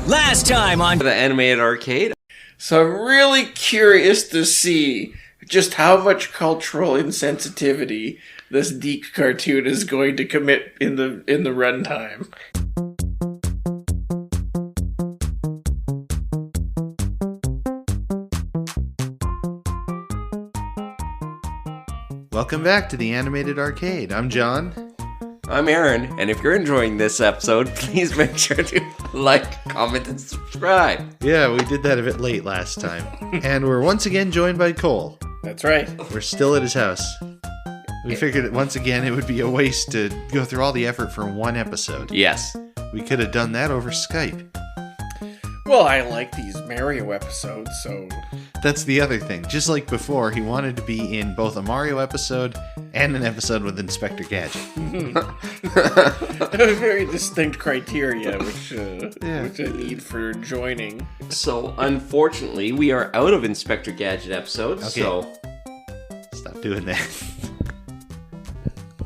Last time on the animated arcade. So I'm really curious to see just how much cultural insensitivity this Deke cartoon is going to commit in the runtime. Welcome back to the Animated Arcade. I'm John. I'm Aaron, and if you're enjoying this episode, please make sure to like, comment, and subscribe. Yeah, we did that a bit late last time. And we're once again joined by Cole. That's right. We're still at his house. We figured that once again it would be a waste to go through all the effort for one episode. Yes. We could have done that over Skype. Well, I like these Mario episodes, so... That's the other thing. Just like before, he wanted to be in both a Mario episode and an episode with Inspector Gadget. A very distinct criteria, which I need for joining. So, unfortunately, we are out of Inspector Gadget episodes, Okay. so... Stop doing that.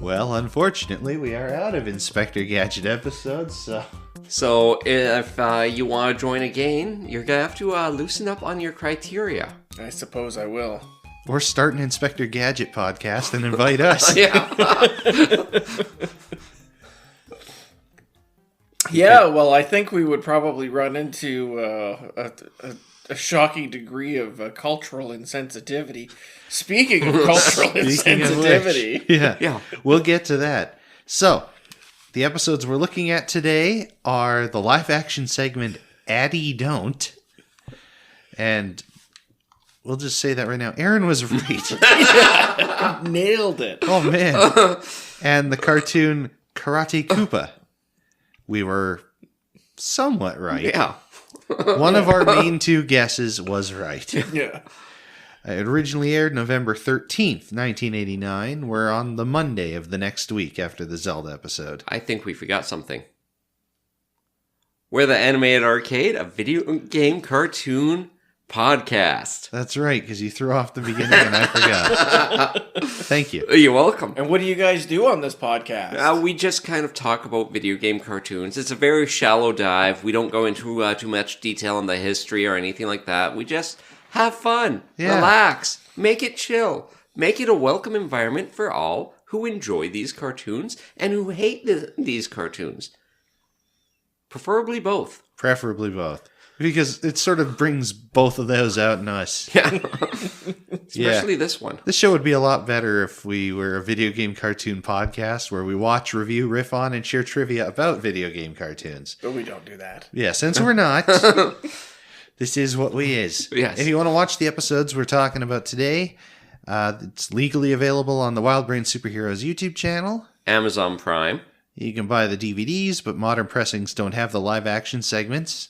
Well, unfortunately, we are out of Inspector Gadget episodes, so... So, if you want to join again, you're going to have to loosen up on your criteria. I suppose I will. Or start an Inspector Gadget podcast and invite us. Yeah. Yeah, well, I think we would probably run into a shocking degree of cultural insensitivity. Speaking of cultural Speaking of insensitivity... which, yeah, Yeah. we'll get to that. So, the episodes we're looking at today are the live-action segment Adee Don't. And we'll just say that right now. Aaron was right. Nailed it. Oh, man. And the cartoon Karate Koopa. We were somewhat right. Yeah. One of our main two guesses was right. Yeah. It originally aired November 13th, 1989. We're on the Monday of the next week after the Zelda episode. I think we forgot something. We're the Animated Arcade, a video game cartoon podcast. That's right, because you threw off the beginning and I forgot. Thank you. You're welcome. And what do you guys do on this podcast? We just kind of talk about video game cartoons. It's a very shallow dive. We don't go into too much detail on the history or anything like that. We just have fun, relax, make it chill, make it a welcome environment for all who enjoy these cartoons and who hate these cartoons. Preferably both. Preferably both. Because it sort of brings both of those out in us. Yeah. Especially this one. This show would be a lot better if we were a video game cartoon podcast where we watch, review, riff on, and share trivia about video game cartoons. But we don't do that. Yeah, since we're not, this is what we is. Yes. If you want to watch the episodes we're talking about today, it's legally available on the Wild Brain Superheroes YouTube channel. Amazon Prime. You can buy the DVDs, but modern pressings don't have the live-action segments.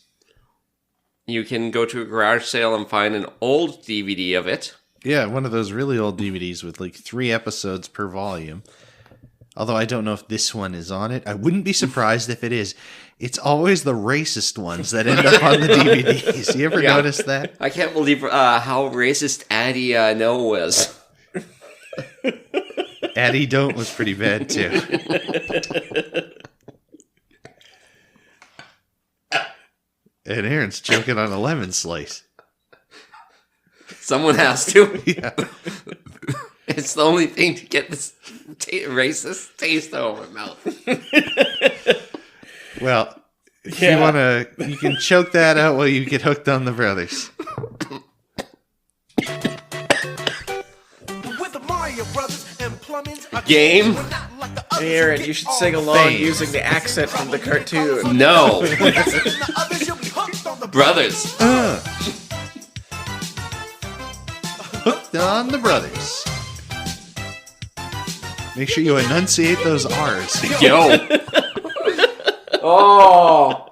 You can go to a garage sale and find an old DVD of it. Yeah, one of those really old DVDs with like 3 episodes per volume. Although I don't know if this one is on it. I wouldn't be surprised if it is. It's always the racist ones that end up on the DVDs. You ever notice that? I can't believe how racist Adee Don't was. Adee Don't was pretty bad too. And Aaron's choking on a lemon slice. Someone has to. Yeah. It's the only thing to get this racist taste out of my mouth. Well, if you want to, you can choke that out while you get hooked on the brothers. Game? Hey, Aaron, you should sing along using the accent from the cartoon. No. Brothers. Hooked on the brothers. Make sure you enunciate those R's. Yo. Oh.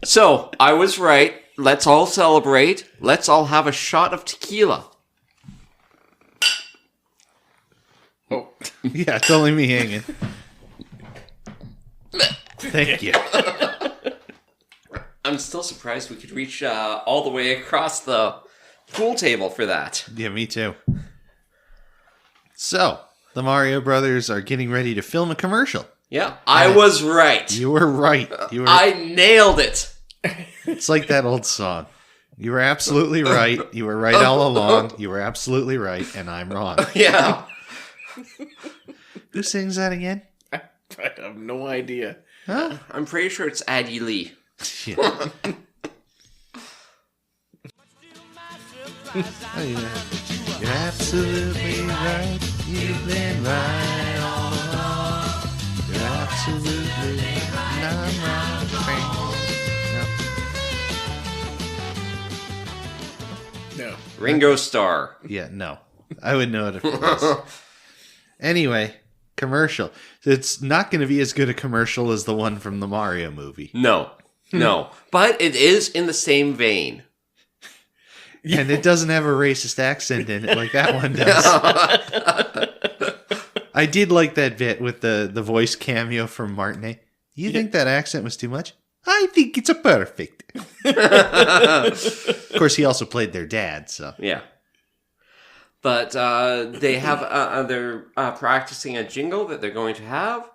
So, I was right. Let's all celebrate. Let's all have a shot of tequila. Oh. Yeah, it's only me hanging. Thank you. I'm still surprised we could reach all the way across the pool table for that. Yeah, me too. So, the Mario Brothers are getting ready to film a commercial. Yeah, I was right. You were right. I nailed it. It's like that old song. You were absolutely right. You were right all along. You were absolutely right, and I'm wrong. Yeah. Who sings that again? I have no idea. Huh? I'm pretty sure it's Adee Lee. Yeah. Oh, yeah. You're absolutely right. You've been right all along. You're absolutely not wrong. No. Ringo Starr. Yeah, no. I would know it if it was. Anyway, commercial. It's not going to be as good a commercial as the one from the Mario movie. No. But it is in the same vein. And it doesn't have a racist accent in it like that one does. I did like that bit with the voice cameo from Martinet. You think that accent was too much? I think it's a perfect. Of course, he also played their dad, so. Yeah. But they have they're practicing a jingle that they're going to have,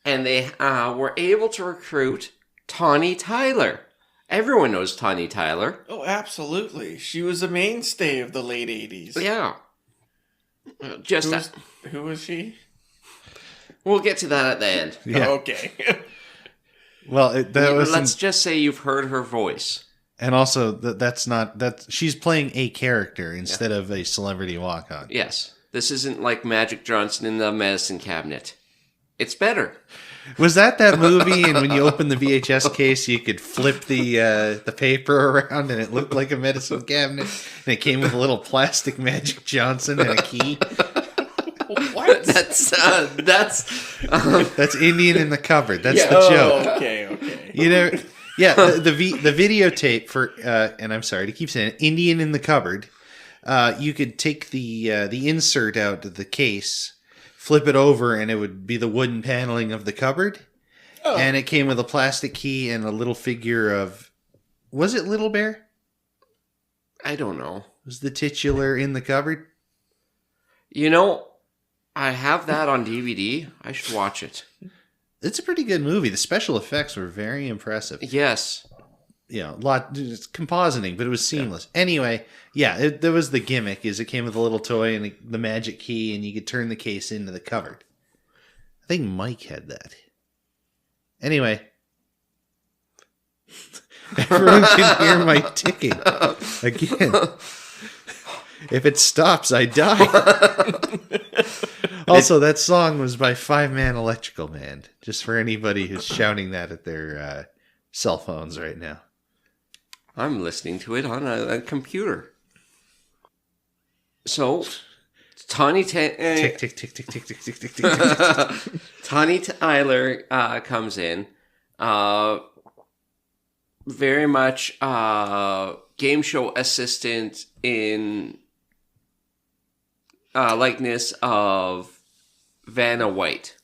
and they were able to recruit Tawney Tyler. Everyone knows Tawney Tyler. Oh, absolutely. She was a mainstay of the late 80s. Yeah. Who was she? We'll get to that at the end. Yeah. Oh, okay. Well, Let's just say you've heard her voice. And also, she's playing a character instead of a celebrity walk-on. Yes. This isn't like Magic Johnson in the medicine cabinet. It's better. Was that movie? And when you opened the VHS case, you could flip the paper around, and it looked like a medicine cabinet. And it came with a little plastic Magic Johnson and a key. What? That's That's Indian in the cupboard. That's the joke. Okay. You know, yeah. The videotape for, and I'm sorry to keep saying it, Indian in the cupboard. You could take the insert out of the case, flip it over, and it would be the wooden paneling of the cupboard. Oh. And it came with a plastic key and a little figure of, was it Little Bear? I don't know. Was the titular in the cupboard? You know, I have that on DVD. I should watch it. It's a pretty good movie. The special effects were very impressive. Yes. Yeah, it's compositing, but it was seamless. Yeah. Anyway, yeah, there was the gimmick, is it came with a little toy and the magic key, and you could turn the case into the cupboard. I think Mike had that. Anyway. Everyone can hear my ticking. Again. If it stops, I die. Also, that song was by Five Man Electrical Band. Just for anybody who's shouting that at their cell phones right now. I'm listening to it on a computer. So, Tawney tick, tick, tick, tick, tick, tick, tick, tick, tick. Tawney Tyler comes in. Very much game show assistant in likeness of Vanna White.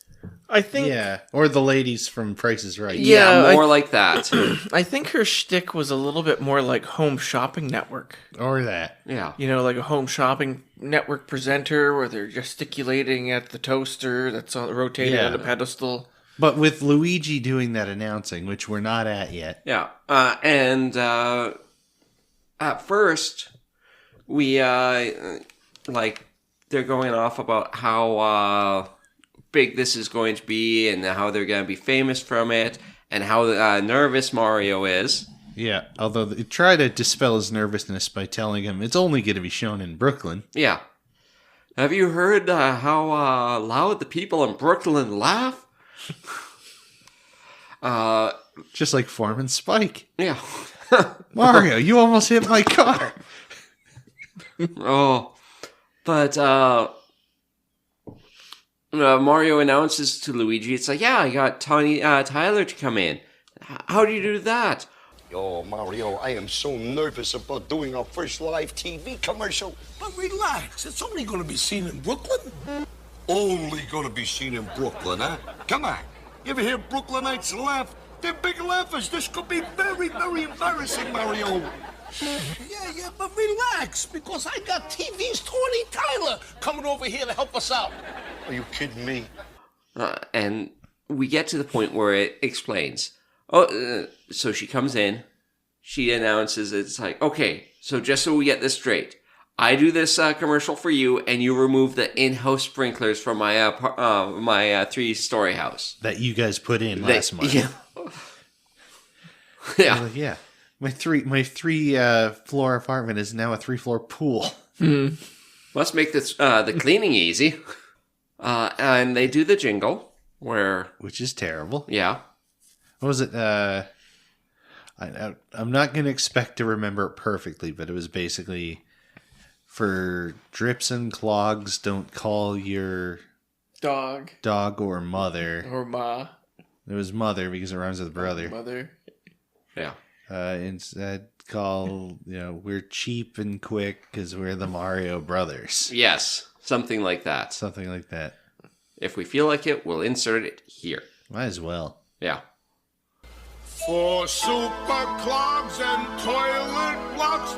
I think... Yeah, or the ladies from Price is Right. Yeah, more like that. I think her shtick was a little bit more like Home Shopping Network. Or that. Yeah. You know, like a Home Shopping Network presenter where they're gesticulating at the toaster that's rotating on a pedestal. But with Luigi doing that announcing, which we're not at yet. Yeah. And at first, we, they're going off about how big this is going to be and how they're going to be famous from it and how nervous Mario is. Yeah, although they try to dispel his nervousness by telling him it's only going to be shown in Brooklyn. Yeah. Have you heard how loud the people in Brooklyn laugh? Just like Foreman Spike. Yeah. Mario, you almost hit my car. Oh. But Mario announces to Luigi, it's like, yeah, I got Tawney Tyler to come in. How do you do that? Oh, Mario, I am so nervous about doing our first live TV commercial. But relax, it's only going to be seen in Brooklyn. Only going to be seen in Brooklyn, huh? Come on. You ever hear Brooklynites laugh? They're big laughers. This could be very, very embarrassing, Mario. Yeah, but relax, because I got TV's Tawney Tyler coming over here to help us out. Are you kidding me? And we get to the point where it explains. Oh, so she comes in. she announces it's like, okay, so just so we get this straight, I do this commercial for you, and you remove the in-house sprinklers from my my 3-story house That you guys put in last month. Yeah, yeah. Like, yeah. My three floor apartment is now a 3-floor pool. Must make this the cleaning easy. And they do the jingle where, Which is terrible. yeah, What was it? I'm not going to expect to remember it perfectly, but it was basically for drips and clogs, don't call your Dog or mother. or ma. It was mother because it rhymes with brother. Mother. yeah. Instead, call, we're cheap and quick because we're the Mario Brothers. Yes, something like that. Something like that. If we feel like it, we'll insert it here. Might as well. Yeah. For super clogs and toilet blocks,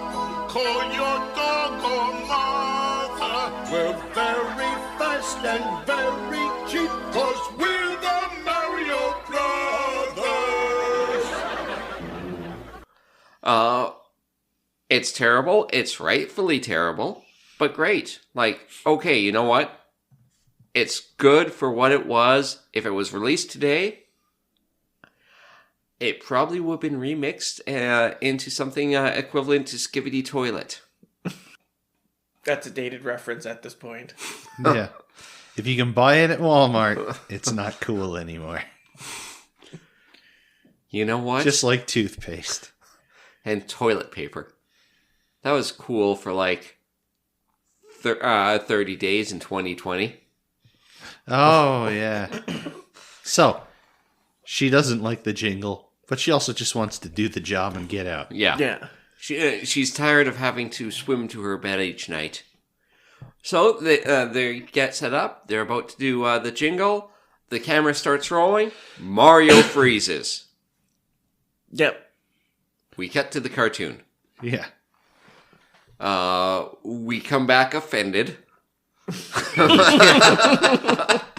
call your dog or mother. We're very fast and very cheap, 'cause we're the Mario Brothers. It's terrible. It's rightfully terrible, but great. Like, okay, you know what? It's good for what it was. If it was released today, it probably would have been remixed into something equivalent to Skibidi Toilet. That's a dated reference at this point. Yeah. If you can buy it at Walmart, it's not cool anymore. You know what? Just like toothpaste. And toilet paper. That was cool for like 30 days in 2020. Oh, yeah. So, she doesn't like the jingle, but she also just wants to do the job and get out. Yeah. Yeah. She's tired of having to swim to her bed each night. So they get set up. They're about to do the jingle. The camera starts rolling. Mario freezes. Yep. We cut to the cartoon. Yeah. We come back offended.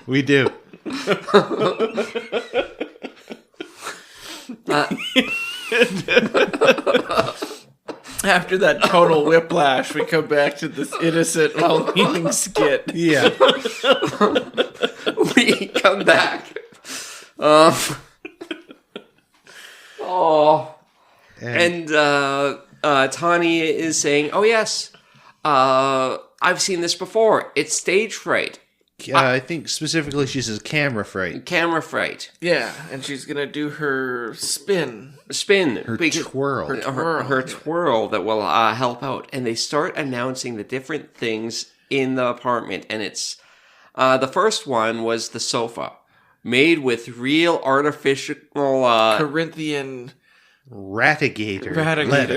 We do. After that total whiplash, we come back to this innocent, well-meaning skit. Yeah. We come back. And Tawney is saying, "Oh yes, I've seen this before. It's stage fright, I think specifically she says camera fright. camera fright, Yeah, and she's gonna do her spin. spin, Her big- twirl. her twirl that will help out." And they start announcing the different things in the apartment, and it's the first one was the sofa, made with real artificial. Corinthian Ratigator.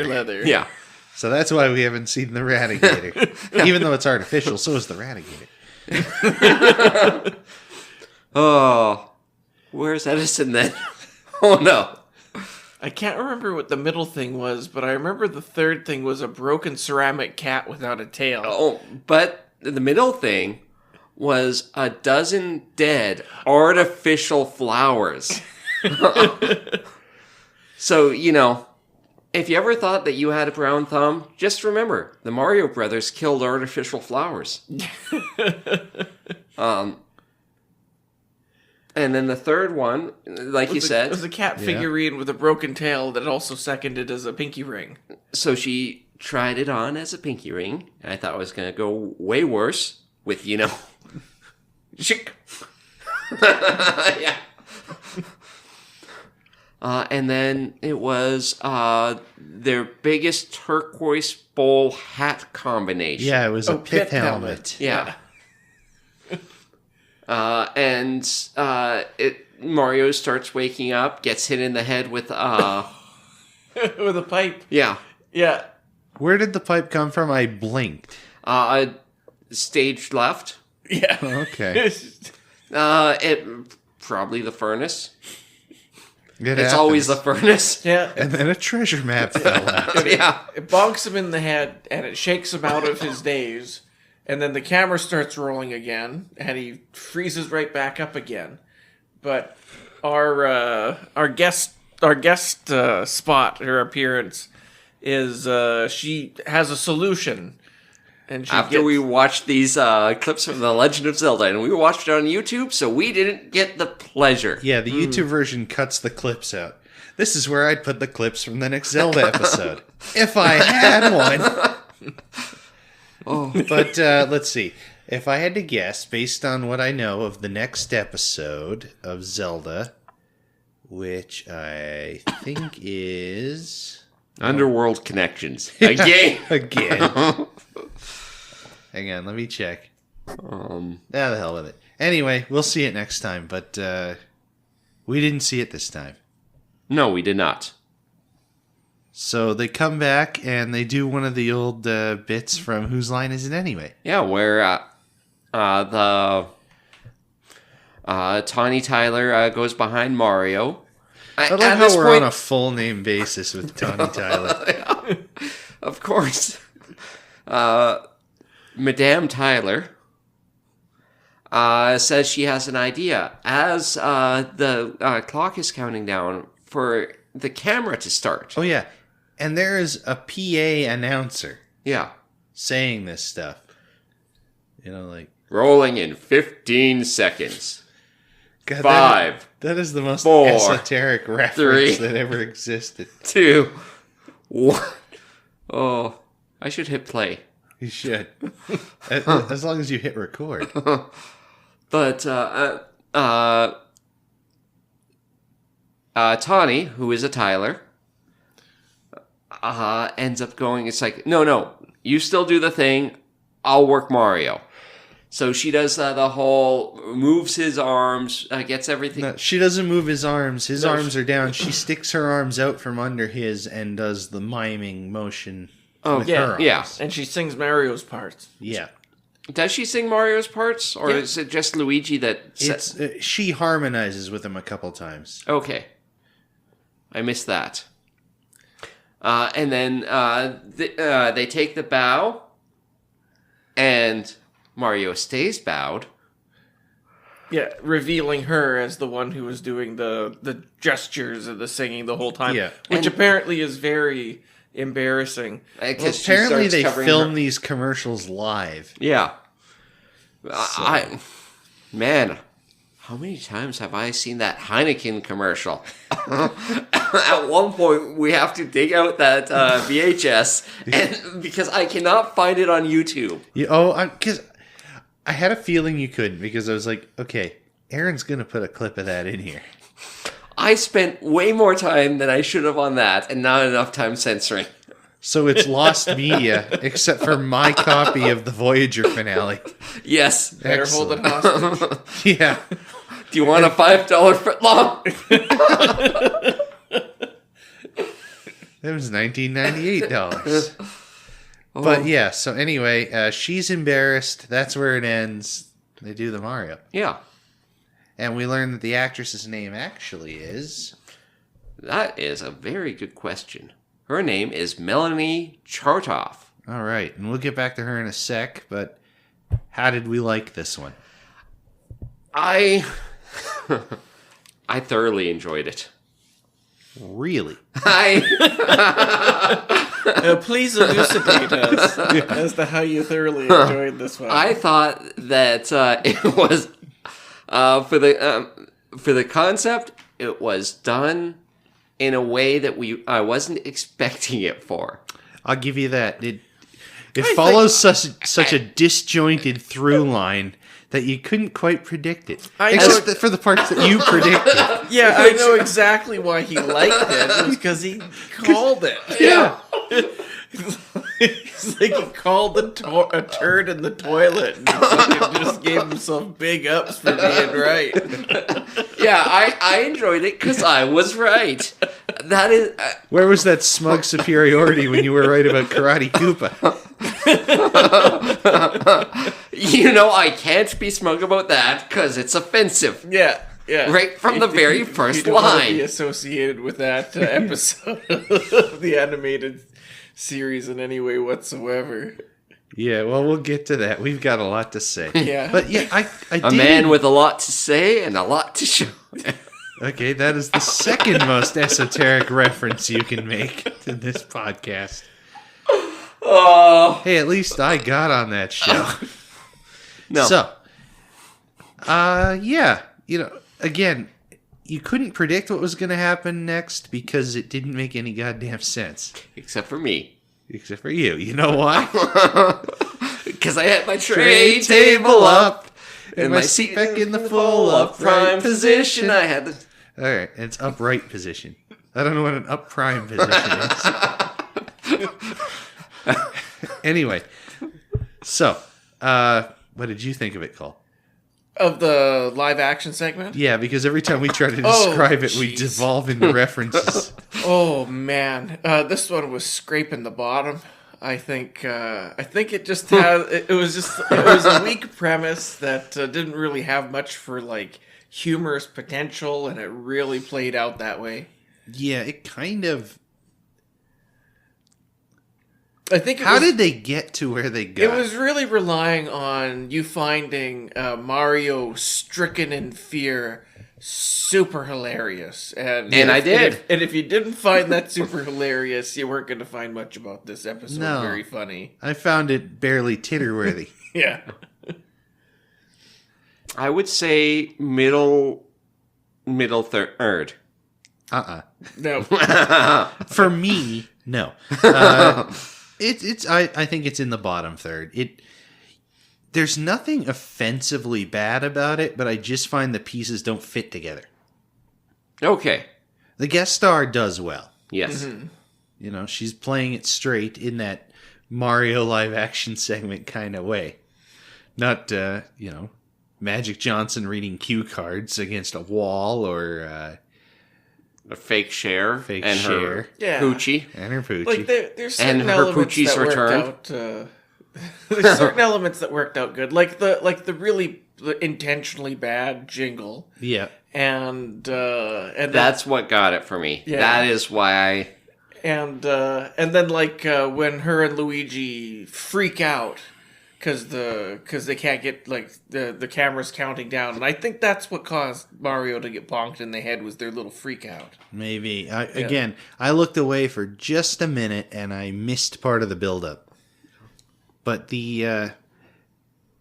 leather. Yeah. So that's why we haven't seen the Ratigator. Even though it's artificial, so is the Ratigator. Oh, where's Edison then? Oh no. I can't remember what the middle thing was, but I remember the third thing was a broken ceramic cat without a tail. Oh, but the middle thing was a dozen dead artificial flowers. So, if you ever thought that you had a brown thumb, just remember, the Mario Brothers killed artificial flowers. And then the third one, like you said... It was a cat figurine with a broken tail that also seconded as a pinky ring. So she tried it on as a pinky ring. And I thought it was going to go way worse with, chick. Yeah. And then it was their biggest turquoise bowl hat combination. Yeah, it was a pith helmet. Yeah. And Mario starts waking up, gets hit in the head with with a pipe. Yeah. Yeah. Where did the pipe come from? I blinked. Stage left. Yeah. Okay. It probably the furnace. It It's always the furnace. Yeah. And then a treasure map fell out. Yeah. It bonks him in the head, and it shakes him out of his daze. And then the camera starts rolling again, and he freezes right back up again. But our guest guest spot, her appearance, is she has a solution. And After we watched these clips from The Legend of Zelda, and we watched it on YouTube, so we didn't get the pleasure. Yeah, the YouTube version cuts the clips out. This is where I'd put the clips from the next Zelda episode. If I had one. But let's see. If I had to guess, based on what I know of the next episode of Zelda, which I think is... Underworld Connections. Again. Again. Hang on, let me check. The hell with it. Anyway, we'll see it next time, but we didn't see it this time. No, we did not. So they come back and they do one of the old bits from Whose Line Is It Anyway? Yeah, where the Tawney Tyler goes behind Mario. I love how we're on a full name basis with Tawney Tyler. Yeah, of course. Madame Tyler says she has an idea as the clock is counting down for the camera to start. Oh, yeah. And there is a PA announcer Yeah. saying this stuff. You know, like... Rolling in 15 seconds. God, 5. That is the most 4, esoteric reference 3, that ever existed. 2, 1. Oh, I should hit play. You should. As long as you hit record. But Tawney, who is a Tyler, ends up going, it's like, no, you still do the thing, I'll work Mario. So she does the whole, moves his arms, gets everything. No, she doesn't move his arms. His arms are down. She sticks her arms out from under his and does the miming motion with her arms. Yeah. And she sings Mario's parts. Yeah. Does she sing Mario's parts, or is it just Luigi that... She harmonizes with him a couple times. Okay. I missed that. And then they take the bow, and Mario stays bowed. Yeah, revealing her as the one who was doing the gestures and the singing the whole time. Yeah. Which apparently is very embarrassing. Apparently they film these commercials live. Yeah. Man, how many times have I seen that Heineken commercial? At one point, we have to dig out that VHS, and because I cannot find it on YouTube. Because I had a feeling you couldn't, because I was like, okay, Aaron's going to put a clip of that in here. I spent way more time than I should have on that, and not enough time censoring. So it's lost media, except for my copy of the Voyager finale. Yes. Better hold it hostage. Yeah. Do you want a $5 footlong? That was $1998. But yeah, so anyway, she's embarrassed. That's where it ends. They do the Mario. Yeah. And we learn that the actress's name actually is... That is a very good question. Her name is Melanie Chartoff. All right, and we'll get back to her in a sec, but how did we like this one? I thoroughly enjoyed it. Really? Please elucidate us as to how you thoroughly enjoyed this one. I thought that it was for the concept. It was done in a way that I wasn't expecting it for. I'll give you that. It follows such a disjointed through line that you couldn't quite predict it. Except for the parts that you predicted. Yeah, I know exactly why he liked it. It was because he called it. Yeah. It's like he called a turd in the toilet and just gave himself big ups for being right. Yeah, I enjoyed it because I was right. That is... Where was that smug superiority when you were right about Karate Koopa? I can't be smug about that because it's offensive. Yeah. Right from the very first you don't want to line. be associated with that episode of the animated series in any way whatsoever. Yeah, well, we'll get to that. We've got a lot to say. Yeah. But yeah, I A man with a lot to say and a lot to show. Okay, that is the second most esoteric reference you can make to this podcast. Oh. Hey, at least I got on that show. No. So, yeah, again, you couldn't predict what was going to happen next because it didn't make any goddamn sense. Except for me. Except for you. You know why? Because I had my tray table up and my seat back in the full prime upright position. I had the... All right, and it's upright position. I don't know what an up prime position is. Anyway, so, what did you think of it, Cole? Of the live action segment? Yeah, because every time we try to describe it, we jeez. devolve into references. Oh man, this one was scraping the bottom. I think it just had. It was a weak premise that didn't really have much for like humorous potential, and it really played out that way. Yeah, it kind of. I think. How did they get to where they got? It was really relying on you finding Mario stricken in fear super hilarious, and I did. And if you didn't find that super hilarious, you weren't going to find much about this episode very funny. I found it barely titter-worthy. Yeah. I would say middle third. No. For me, no. It's I think it's in the bottom third. There's nothing offensively bad about it, but I just find the pieces don't fit together. Okay. The guest star does well. Yes. Mm-hmm. She's playing it straight in that Mario live action segment kind of way. Not, Magic Johnson reading cue cards against a wall or A fake Cher. Fake and Cher. her Yeah. Poochie. and her Poochie. Like there's certain And her elements Poochie's that returned. worked out. There's certain elements that worked out good, like the really intentionally bad jingle, yeah. and then, That's what got it for me. Yeah. That is why I... and then like when her and Luigi freak out because they can't get like the camera's counting down, and I think that's what caused Mario to get bonked in the head was their little freak out. Maybe. Again, I looked away for just a minute and I missed part of the build-up. But this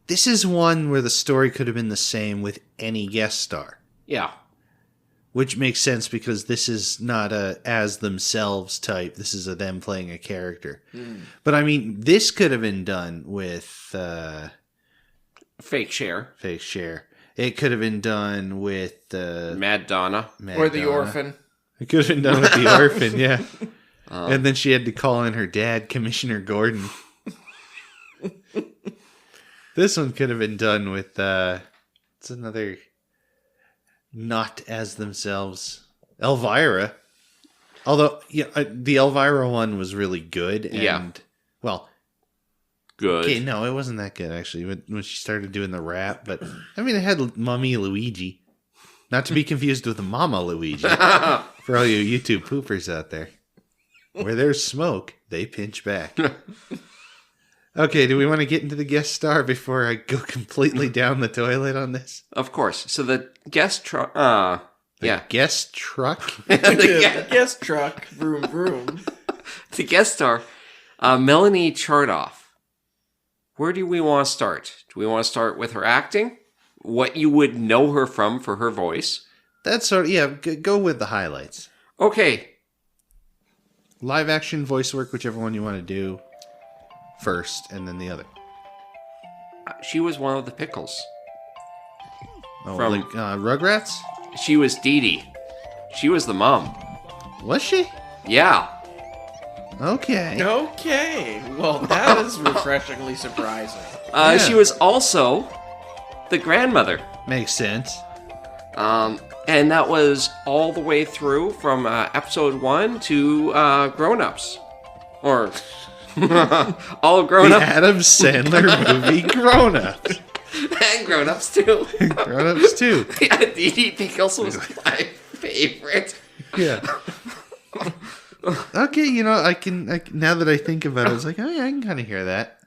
is one where the story could have been the same with any guest star. Yeah. Which makes sense because this is not a as themselves type. This is a them playing a character. But I mean, this could have been done with Fake Cher. Fake Cher. It could have been done with Mad Donna. Mad Or the Donna. orphan. It could have been done with the orphan, yeah. And then she had to call in her dad, Commissioner Gordon. This one could have been done with it's another not as themselves Elvira. Although the Elvira one was really good and well, Good. okay, no, it wasn't that good actually when she started doing the rap, but I mean it had Mummy Luigi. Not to be confused with the Mama Luigi. For all you YouTube poopers out there. Where there's smoke, they pinch back. Okay, do we want to get into the guest star before I go completely down the toilet on this? Of course. So the guest truck... yeah. Guest truck? The guest truck, vroom vroom. The guest star, Melanie Chartoff. Where do we want to start? Do we want to start with her acting? What you would know her from for her voice? That's sort of, yeah, go with the highlights. Okay. Live action, voice work, whichever one you want to do first, and then the other. She was one of the pickles. Oh, From- like Rugrats? She was Dee Dee. She was the mom. Was she? Yeah. Okay. Okay, well that is refreshingly surprising. Yeah. She was also the grandmother. Makes sense. And that was all the way through from episode 1 to Grown-Ups. Or all The Grown-Ups. Adam Sandler movie Grown Ups. And Grown-Ups too. Grown Ups too. Yeah, Dee Dee Pickles was my favorite. Yeah. Okay, I can now that I think about it, I was like, oh yeah, I can kind of hear that.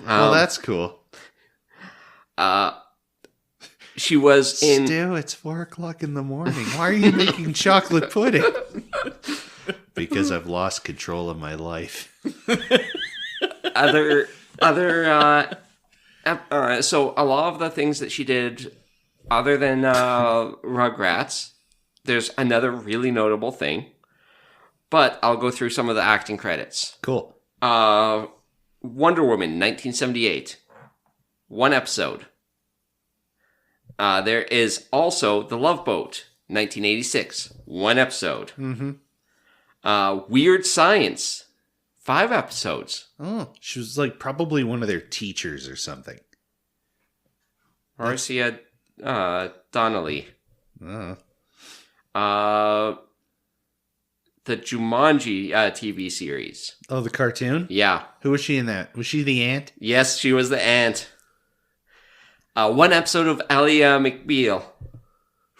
Well, that's cool. She was in... Stu, it's 4:00 in the morning. Why are you making chocolate pudding? Because I've lost control of my life. So a lot of the things that she did, other than Rugrats, there's another really notable thing. But I'll go through some of the acting credits. Cool. Wonder Woman, 1978. 1 episode. There is also The Love Boat, 1986. 1 episode. Weird Science, 5 episodes. Oh, she was like probably one of their teachers or something. Marcia Donnelly. Oh. The Jumanji TV series. Oh, the cartoon? Yeah. Who was she in that? Was she the ant? Yes, she was the ant. 1 episode of Ally McBeal.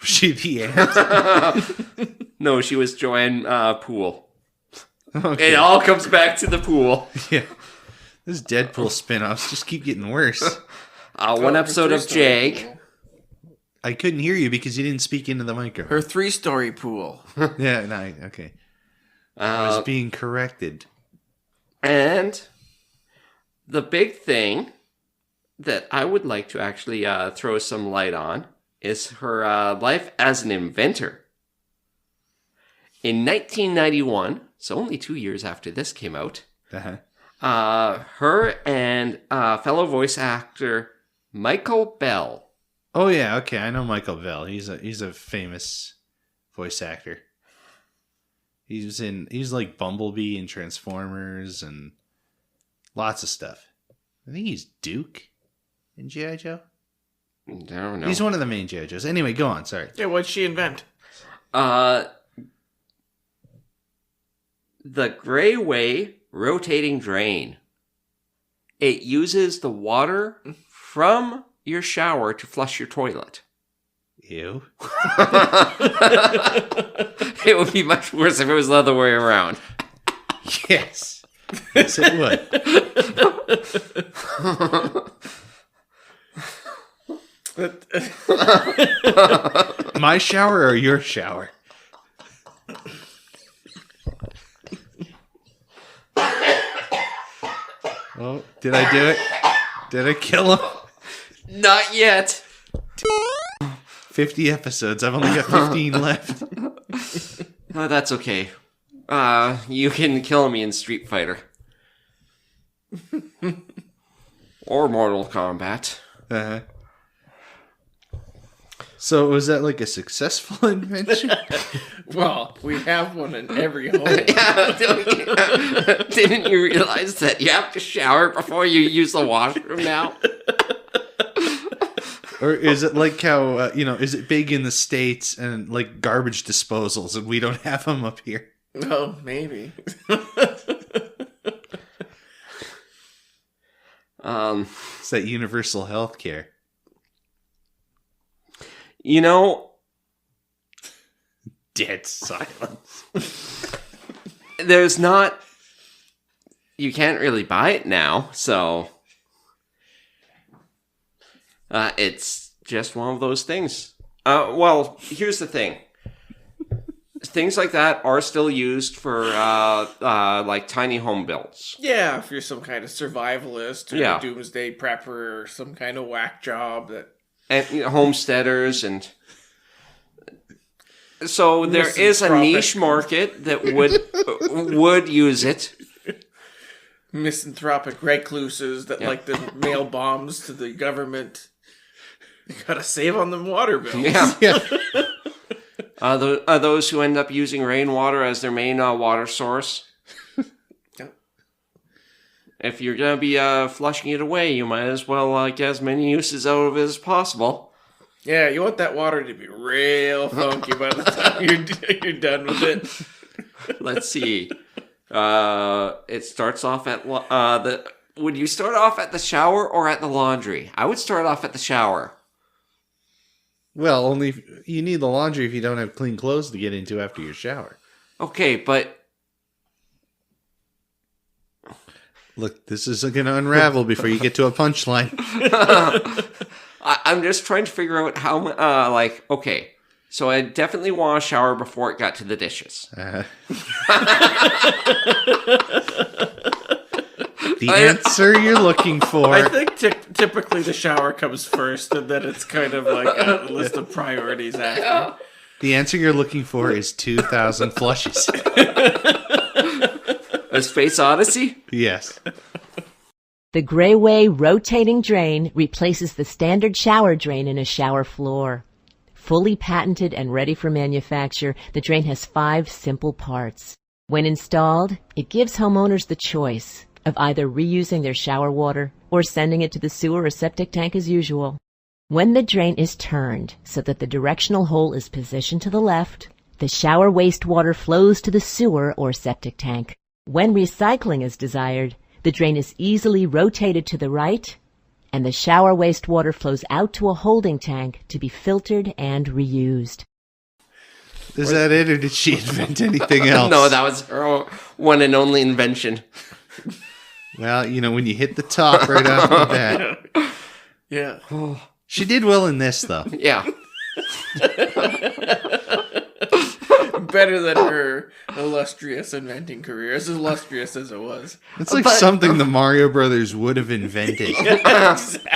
Was she the ant? No, she was Joanne Poole. Okay. It all comes back to the pool. Yeah. Those Deadpool spin-offs just keep getting worse. 1 episode of Jag. I couldn't hear you because you didn't speak into the microphone. Her 3-story pool. Yeah, no, okay. I was being corrected. And the big thing that I would like to actually throw some light on is her life as an inventor. In 1991, so only 2 years after this came out, her and fellow voice actor Michael Bell. Oh yeah, okay, I know Michael Bell. He's a famous voice actor. He's like Bumblebee and Transformers and lots of stuff. I think he's Duke in G.I. Joe. I don't know. He's one of the main G.I. Joes. Anyway, go on, sorry. Yeah, what'd she invent? The Grayway rotating drain. It uses the water from your shower to flush your toilet. Ew. It would be much worse if it was the other way around. Yes. Yes, it would. My shower or your shower? Oh, did I do it? Did I kill him? Not yet. 50 episodes. I've only got 15 left. Oh, that's okay. You can kill me in Street Fighter. Or Mortal Kombat. Uh-huh. So was that like a successful invention? Well, we have one in every home. Didn't you realize that you have to shower before you use the washroom now? Or is it like how, is it big in the States and like garbage disposals and we don't have them up here? Oh, maybe. It's that universal health care. Dead silence. There's not... You can't really buy it now, so... it's just one of those things. Well, here's the thing. Things like that are still used for, like, tiny home builds. Yeah, if you're some kind of survivalist or Yeah. a doomsday prepper or some kind of whack job that... And homesteaders and... So there is a niche market that would use it. Misanthropic recluses that like to mail bombs to the government. You gotta save on them water bills. Yeah. Those who end up using rainwater as their main water source. If you're going to be flushing it away, you might as well get as many uses out of it as possible. Yeah, you want that water to be real funky by the time you're done with it. Let's see. It starts off at would you start off at the shower or at the laundry? I would start off at the shower. Well, only you need the laundry if you don't have clean clothes to get into after your shower. Okay, but... Look, this is going to unravel before you get to a punchline. I'm just trying to figure out how, okay. So I definitely want to shower before it got to the dishes. The answer you're looking for. I think typically the shower comes first, and then it's kind of like a list of priorities after. The answer you're looking for is 2,000 flushes. A Space Odyssey? Yes. The Grayway rotating drain replaces the standard shower drain in a shower floor. Fully patented and ready for manufacture, the drain has 5 simple parts. When installed, it gives homeowners the choice of either reusing their shower water or sending it to the sewer or septic tank as usual. When the drain is turned so that the directional hole is positioned to the left, the shower wastewater flows to the sewer or septic tank. When recycling is desired, the drain is easily rotated to the right, and the shower wastewater flows out to a holding tank to be filtered and reused. Is that it, or did she invent anything else? No, that was her one and only invention. Well, when you hit the top right off the bat. Yeah. She did well in this, though. Yeah. Better than her illustrious inventing career, as illustrious as it was. It's like something the Mario Brothers would have invented.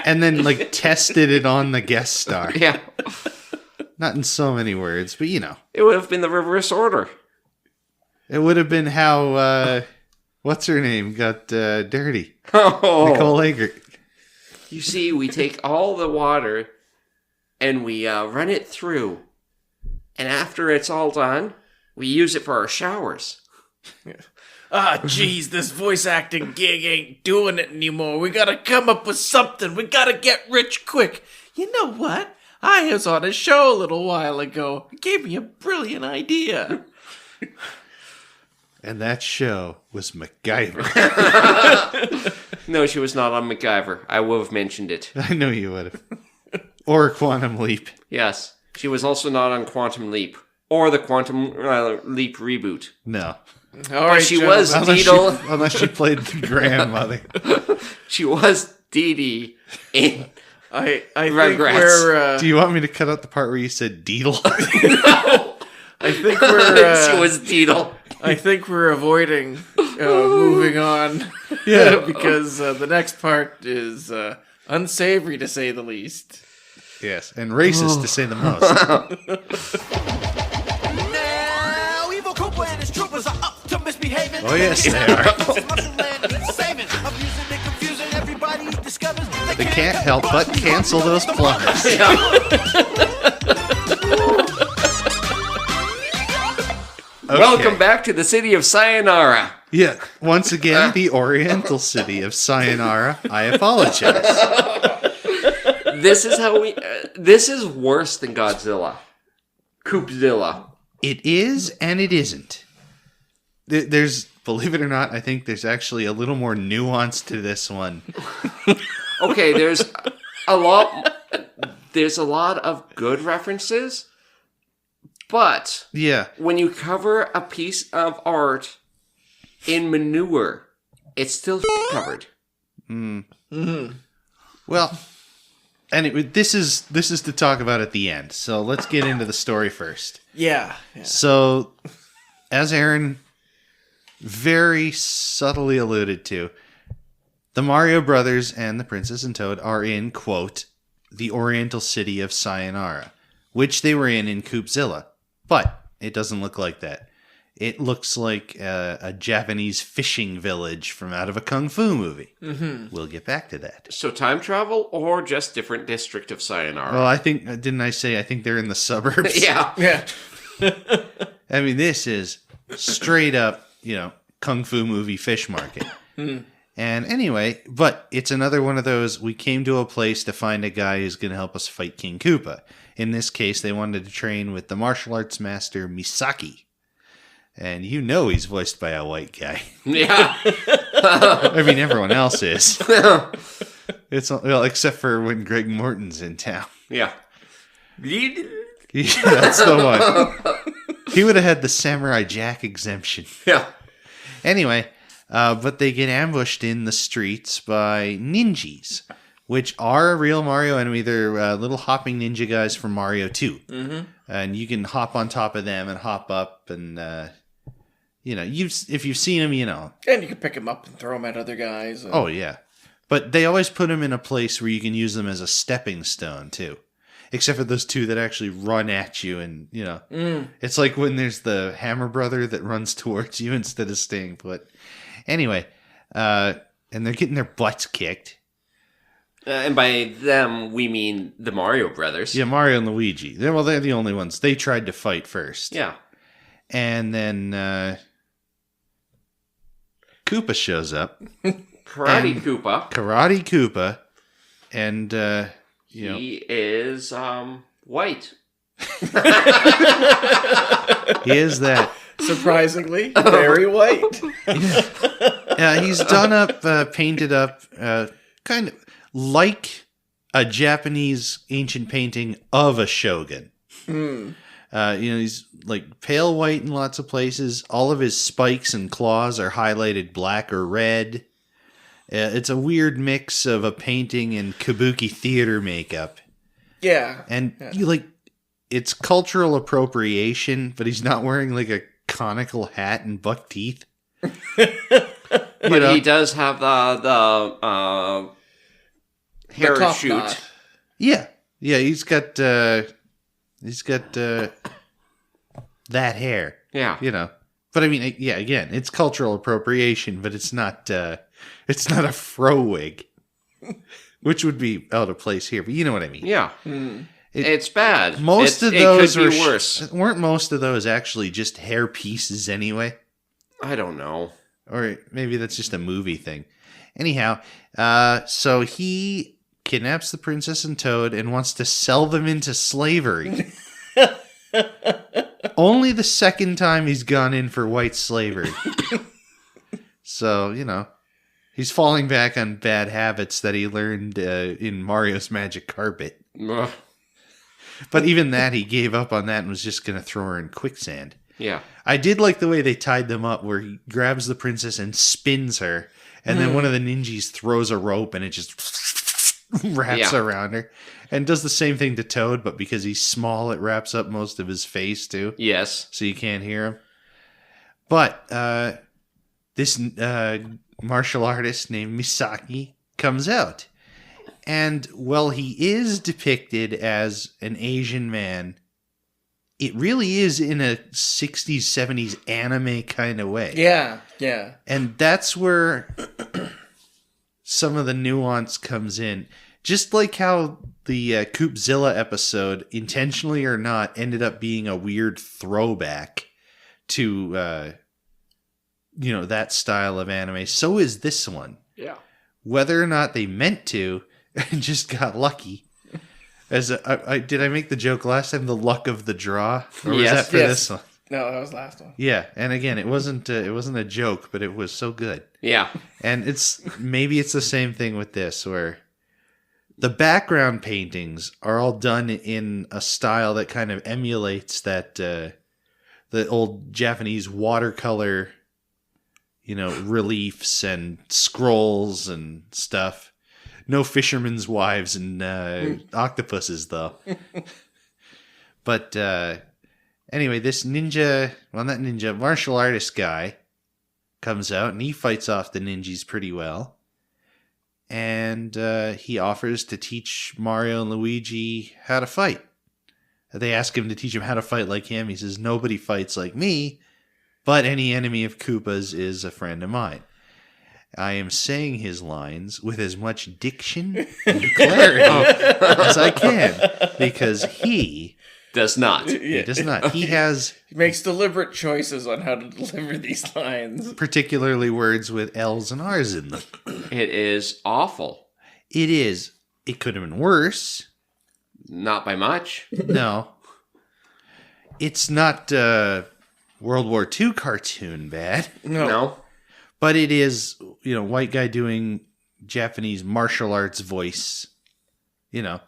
And then, tested it on the guest star. Yeah. Not in so many words, but It would have been the reverse order. It would have been how, what's her name, got dirty. Oh. Nicole Eggert. You see, we take all the water and we run it through. And after it's all done, we use it for our showers. Geez, this voice acting gig ain't doing it anymore. We gotta come up with something. We gotta get rich quick. You know what? I was on a show a little while ago. It gave me a brilliant idea. And that show was MacGyver. No, she was not on MacGyver. I would have mentioned it. I know you would have. Or Quantum Leap. Yes. She was also not on Quantum Leap. Or the Quantum Leap reboot. No. All right, she was Unless unless she played the grandmother. She was Dee Dee in I think Rugrats. we're... Do you want me to cut out the part where you said Deedle? I think we're... she was Deedle. I think we're avoiding moving on. Yeah. Because the next part is unsavory, to say the least. Yes, and racist to say the most. Now, evil Koopa and his troopers are up to misbehaving. Oh, yes, they are. They can't help but cancel those plumbers. Okay. Welcome back to the city of Sayonara. Yeah, once again, the Oriental city of Sayonara. I apologize. This is how we... this is worse than Godzilla. Koopzilla. It is and it isn't. There's, believe it or not, I think there's actually a little more nuance to this one. Okay, there's a lot of good references, but Yeah. when you cover a piece of art in manure, it's still covered. Well, anyway, this is to talk about at the end. So let's get into the story first. Yeah. So, as Aaron very subtly alluded to, the Mario Brothers and the Princess and Toad are in, quote, the Oriental city of Sayonara, which they were in Koopzilla. But it doesn't look like that. It looks like a Japanese fishing village from out of a Kung Fu movie. Mm-hmm. We'll get back to that. So time travel or just different district of Sayonara? Well, I think, didn't I say I think they're in the suburbs? Yeah. I mean, this is straight up, Kung Fu movie fish market. And anyway, but it's another one of those, we came to a place to find a guy who's going to help us fight King Koopa. In this case, they wanted to train with the martial arts master Misaki. And he's voiced by a white guy. Yeah. I mean, everyone else is. Except for when Greg Morton's in town. Yeah. Yeah, that's the one. He would have had the Samurai Jack exemption. Yeah. Anyway, but they get ambushed in the streets by ninjas. which are a real Mario enemy. They're little hopping ninja guys from Mario 2. Mm-hmm. And you can hop on top of them and hop up and, if you've seen them, you know. And you can pick them up and throw them at other guys. Oh, yeah. But they always put them in a place where you can use them as a stepping stone, too. Except for those two that actually run at you and, It's like when there's the Hammer Brother that runs towards you instead of staying put. Anyway, and they're getting their butts kicked. And by them, we mean the Mario brothers. Yeah, Mario and Luigi. They're the only ones. They tried to fight first. Yeah. And then Koopa shows up. Karate Koopa. And, he is white. He is that. Surprisingly, very white. He's done up, painted up, kind of like a Japanese ancient painting of a shogun. He's like pale white in lots of places. All of his spikes and claws are highlighted black or red. It's a weird mix of a painting and kabuki theater makeup. Yeah. And it's cultural appropriation, but he's not wearing like a conical hat and buck teeth. But he does have the hair shoot. Knot. Yeah, he's got that hair. Yeah, But I mean, again, it's cultural appropriation, but it's not a fro wig, which would be out of place here. But you know what I mean? Yeah, it's bad. Most of those could be worse. Weren't most of those actually just hair pieces anyway? I don't know. Or maybe that's just a movie thing. Anyhow, so he kidnaps the princess and Toad and wants to sell them into slavery. Only the second time he's gone in for white slavery. So, he's falling back on bad habits that he learned in Mario's Magic Carpet. Ugh. But even that, he gave up on that and was just going to throw her in quicksand. Yeah. I did like the way they tied them up, where he grabs the princess and spins her, and then one of the ninjas throws a rope and it just wraps around her. And does the same thing to Toad, but because he's small, it wraps up most of his face, too. Yes. So you can't hear him. But this martial artist named Misaki comes out. And while he is depicted as an Asian man, it really is in a 60s, 70s anime kind of way. Yeah. And that's where some of the nuance comes in. Just like how the Koopzilla episode, intentionally or not, ended up being a weird throwback to, that style of anime. So is this one. Yeah. Whether or not they meant to, and just got lucky. Did I make the joke last time? The luck of the draw, or was that for this one? No, that was the last one. Yeah, and again, it wasn't a joke, but it was so good. Yeah, and maybe it's the same thing with this, where the background paintings are all done in a style that kind of emulates that the old Japanese watercolor, reliefs and scrolls and stuff. No fishermen's wives and octopuses, though. But anyway, this martial artist guy comes out and he fights off the ninjas pretty well. And he offers to teach Mario and Luigi how to fight. They ask him to teach him how to fight like him. He says, nobody fights like me, but any enemy of Koopa's is a friend of mine. I am saying his lines with as much diction and clarity as I can, because he does not. He does not. He makes deliberate choices on how to deliver these lines. Particularly words with L's and R's in them. It is awful. It is. It could have been worse. Not by much. No. It's not World War II cartoon bad. No. But it is, white guy doing Japanese martial arts voice. No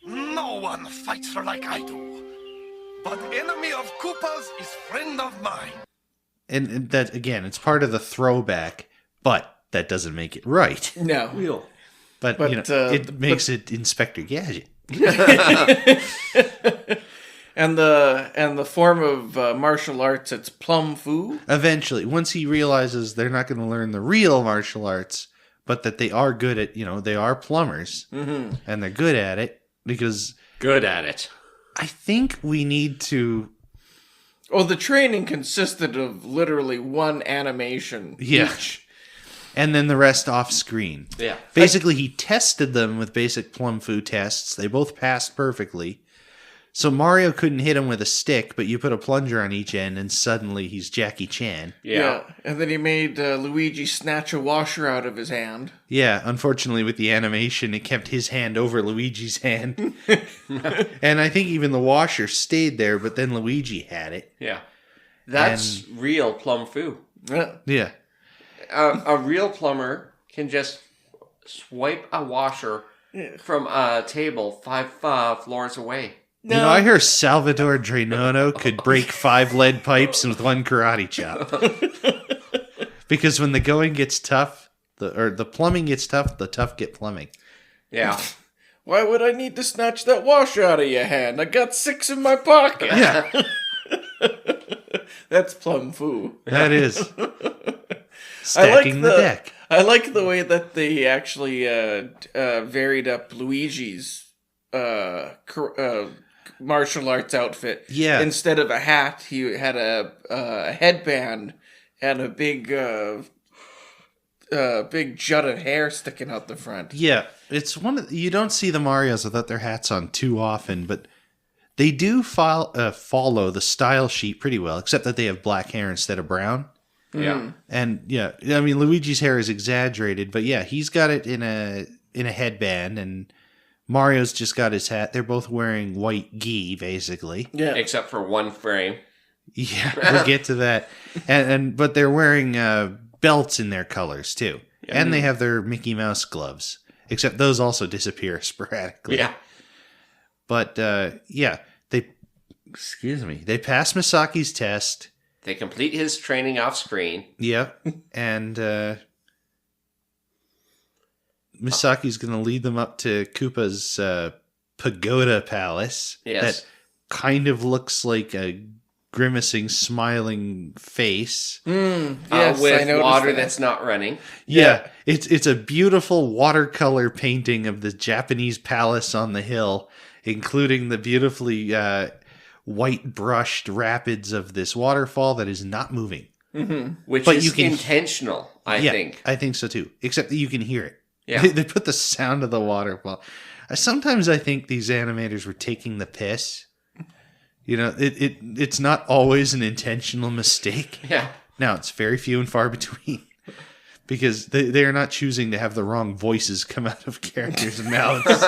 one fights her like I do. But enemy of Koopa's is friend of mine. And that, again, it's part of the throwback, but that doesn't make it right. No. Real. But you know, it makes it Inspector Gadget. And the form of martial arts, it's Plumb Fu. Eventually, once he realizes they're not going to learn the real martial arts, but that they are good at, they are plumbers, and they're good at it, because... Good at it. I think we need to... Oh, the training consisted of literally one animation each. And then the rest off screen. Yeah. Basically, he tested them with basic Plumb Fu tests. They both passed perfectly. So Mario couldn't hit him with a stick, but you put a plunger on each end, and suddenly he's Jackie Chan. Yeah. And then he made Luigi snatch a washer out of his hand. Yeah, unfortunately with the animation, it kept his hand over Luigi's hand. And I think even the washer stayed there, but then Luigi had it. Yeah. That's real Plumb Fu. Yeah. A real plumber can just swipe a washer from a table 5 floors away. No. I heard Salvador Drenono could break 5 lead pipes with 1 karate chop. Because when the going gets tough, the plumbing gets tough, the tough get plumbing. Yeah. Why would I need to snatch that washer out of your hand? I got 6 in my pocket. Yeah. That's Plumb Fu. That is. Stacking the deck. I like the way that they actually varied up Luigi's martial arts outfit. Yeah. Instead of a hat, he had a headband and a big jut of hair sticking out the front. Yeah, it's you don't see the Marios without their hats on too often, but they do follow the style sheet pretty well, except that they have black hair instead of brown. Yeah. And yeah, I mean Luigi's hair is exaggerated, but yeah, he's got it in a headband, and Mario's just got his hat. They're both wearing white gi, basically. Yeah. Except for one frame. Yeah, we'll get to that. But they're wearing belts in their colors too. Yeah. And they have their Mickey Mouse gloves. Except those also disappear sporadically. Yeah. But they pass Misaki's test. They complete his training off screen. Yep. And Misaki's going to lead them up to Koopa's pagoda palace. Yes. That kind of looks like a grimacing, smiling face. Yes, with water that's not running. Yeah. It's a beautiful watercolor painting of the Japanese palace on the hill, including the beautifully white brushed rapids of this waterfall that is not moving. Which is intentional, I think. I think so too. Except that you can hear it. Yeah. They put the sound of the waterfall. Sometimes I think these animators were taking the piss. It's not always an intentional mistake. Yeah. Now, it's very few and far between. Because they are not choosing to have the wrong voices come out of characters' mouths.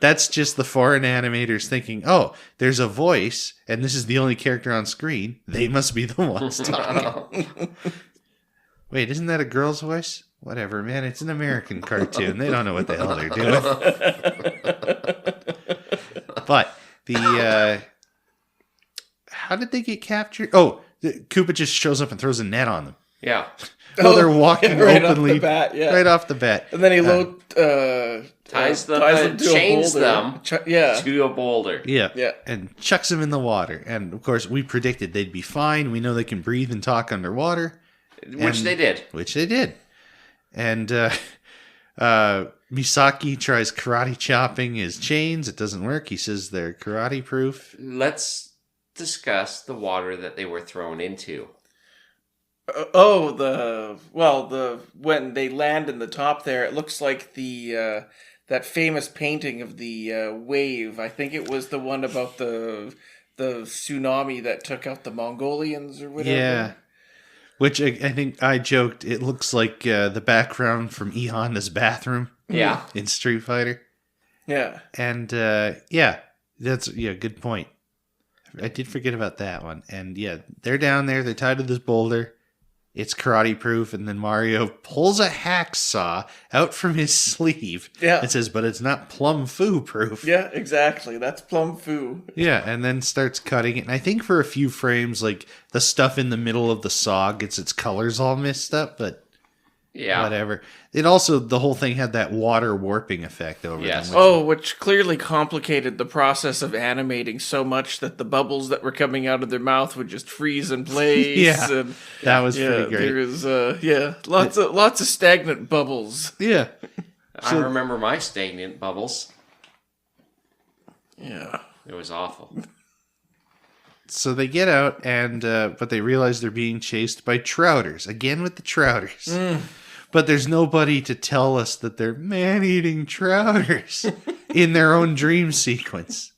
That's just the foreign animators thinking, oh, there's a voice, and this is the only character on screen. They must be the ones talking. Wait, isn't that a girl's voice? Whatever, man. It's an American cartoon. They don't know what the hell they're doing. But how did they get captured? Oh, Koopa just shows up and throws a net on them. Yeah. They're walking right openly. Off the bat, yeah. Right off the bat. And then he ties them to chains a boulder. them to a boulder. Yeah. Yeah. And chucks them in the water. And, of course, we predicted they'd be fine. We know they can breathe and talk underwater. Which they did. And Misaki tries karate chopping his chains. It doesn't work. He says they're karate proof. Let's discuss the water that they were thrown into. When they land in the top there, it looks like the that famous painting of the wave. I think it was the one about the tsunami that took out the Mongolians or whatever. Yeah. Which I think I joked, it looks like the background from E Honda's bathroom. Yeah. In Street Fighter. Yeah. And that's good point. I did forget about that one. And yeah, they're down there, they're tied to this boulder. It's karate proof, and then Mario pulls a hacksaw out from his sleeve. Yeah. And says, but it's not Plumb Fu proof. Yeah, exactly. That's Plumb Fu. Yeah, and then starts cutting it. And I think for a few frames, like, the stuff in the middle of the saw gets its colors all messed up, but Yeah. whatever. It also, the whole thing had that water warping effect over Yes. them. Which clearly complicated the process of animating so much that the bubbles that were coming out of their mouth would just freeze in place. Yeah, and that was pretty great. There was lots of stagnant bubbles. Yeah. I remember my stagnant bubbles. Yeah. It was awful. So they get out, and but they realize they're being chased by trouters. Again with the trouters. But there's nobody to tell us that they're man-eating trouters in their own dream sequence.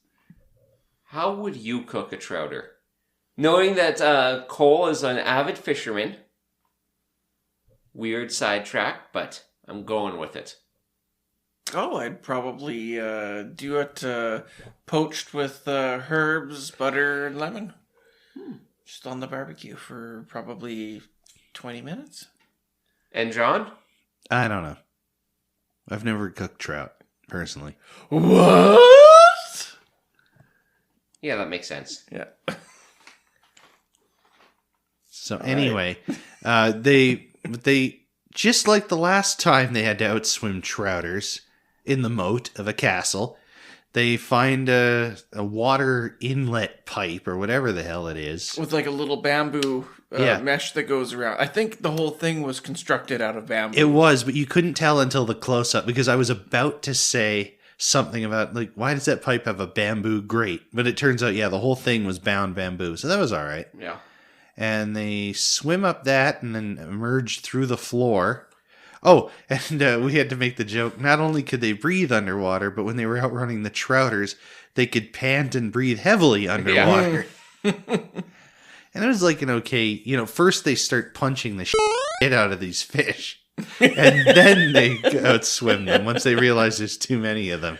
How would you cook a trouter? Knowing that Cole is an avid fisherman. Weird sidetrack, but I'm going with it. Oh, I'd probably do it poached with herbs, butter, and lemon. Just on the barbecue for probably 20 minutes. And John? I don't know. I've never cooked trout, personally. What? Yeah, that makes sense. Yeah. So anyway, they just like the last time they had to outswim trouters in the moat of a castle, they find a water inlet pipe or whatever the hell it is. With like a little bamboo mesh that goes around. I think the whole thing was constructed out of bamboo. It was, but you couldn't tell until the close-up, because I was about to say something about, like, why does that pipe have a bamboo grate? But it turns out, the whole thing was bound bamboo, so that was all right. Yeah. And they swim up that and then emerge through the floor. Oh, and we had to make the joke, not only could they breathe underwater, but when they were outrunning the trouters, they could pant and breathe heavily underwater. And it was like an okay, first they start punching the shit out of these fish. And then they outswim them once they realize there's too many of them.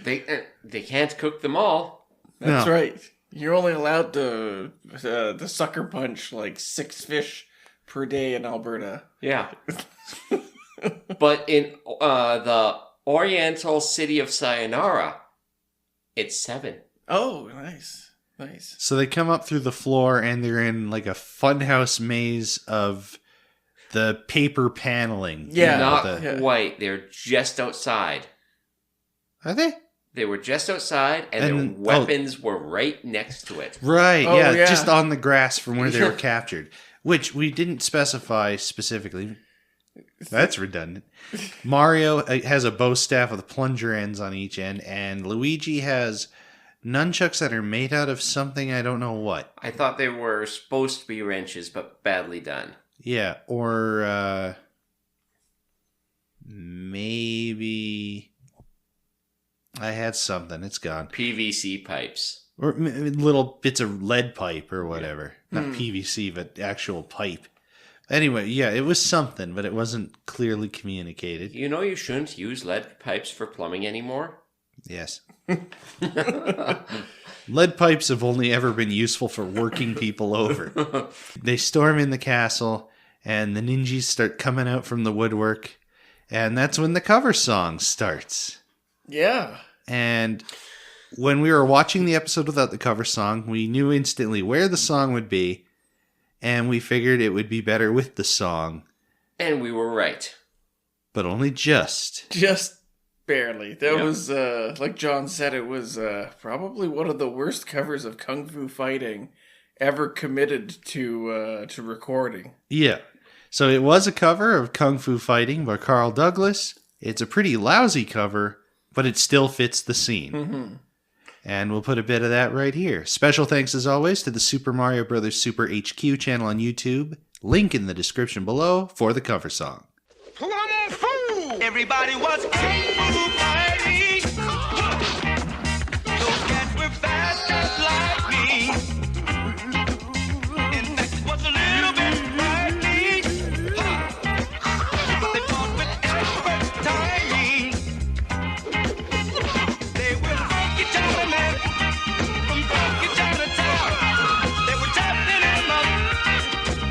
They can't cook them all. That's right. You're only allowed to the sucker punch like 6 fish per day in Alberta. Yeah. But in the Oriental city of Sayonara, it's 7. Oh, nice. Nice. So they come up through the floor and they're in like a funhouse maze of the paper paneling. Yeah. Not quite. They're just outside. Are they? They were just outside, and their weapons were right next to it. Right, Oh, yeah. just on the grass from where they were captured. Which we didn't specify specifically. That's redundant. Mario has a bow staff with plunger ends on each end, and Luigi has nunchucks that are made out of something, I don't know what. I thought they were supposed to be wrenches, but badly done. Yeah, or maybe I had something. It's gone. PVC pipes. Or little bits of lead pipe or whatever. Not PVC, but actual pipe. Anyway, it was something, but it wasn't clearly communicated. You know you shouldn't use lead pipes for plumbing anymore? Yes. Lead pipes have only ever been useful for working people over. They storm in the castle, and the ninjas start coming out from the woodwork, and that's when the cover song starts. Yeah. And when we were watching the episode without the cover song, we knew instantly where the song would be, and we figured it would be better with the song. And we were right. But only just. Just barely. That was, like John said, it was probably one of the worst covers of Kung Fu Fighting ever committed to recording. Yeah. So it was a cover of Kung Fu Fighting by Carl Douglas. It's a pretty lousy cover, but it still fits the scene. Mm-hmm. And we'll put a bit of that right here. Special thanks, as always, to the Super Mario Bros. Super HQ channel on YouTube. Link in the description below for the cover song. Plumb Fu! Everybody was Kung Fu fighting. Those cats were fast just like me. In fact, it was a little bit frightening. But they fought with expert timing. They were funky Chinamen from funky Chinatown. They were chopping him up.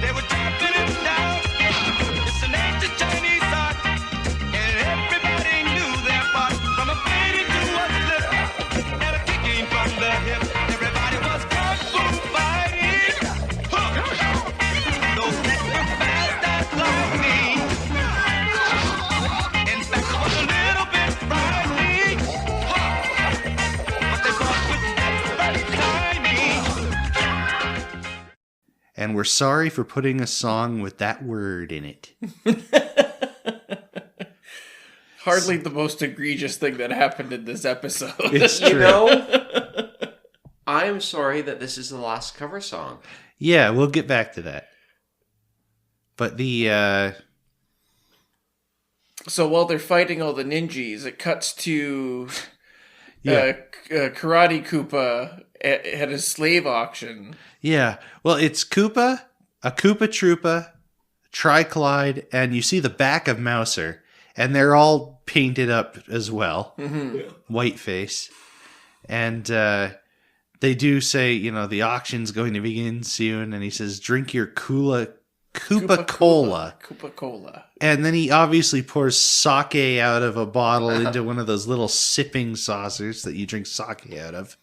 They were chopping him down. It's an ancient Chinese art, and everybody knew their part. and we're sorry for putting a song with that word in it. Hardly the most egregious thing that happened in this episode. It's true. You know, I am sorry that this is the last cover song. Yeah, we'll get back to that. But the So while they're fighting all the ninjas, it cuts to Yeah. Karate Koopa at a slave auction. yeah, well, it's Koopa, a Koopa Troopa, Triclide, and you see the back of Mouser, and they're all painted up as well, white face, and they do say, the auction's going to begin soon, and he says, "Drink your Koopa Cola." Koopa Cola. And then he obviously pours sake out of a bottle into one of those little sipping saucers that you drink sake out of.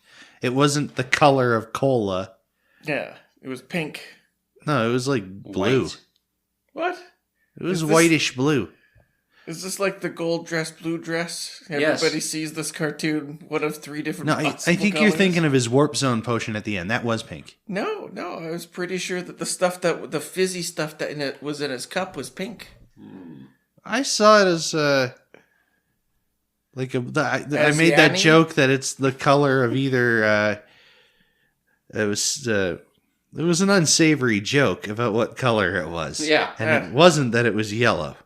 It wasn't the color of cola. Yeah, it was pink. No, it was like blue. White. What? It was Is this- whitish blue. Is this like the gold dress, blue dress? Yes. Everybody sees this cartoon. One of 3 different No, I possible think you're colors? thinking of his warp zone potion at the end. That was pink. No, I was pretty sure that the fizzy stuff that was in his cup was pink. I saw it as I As made that Yanni? joke that it's the color of either. It was an unsavory joke about what color it was. Yeah. and it wasn't that it was yellow.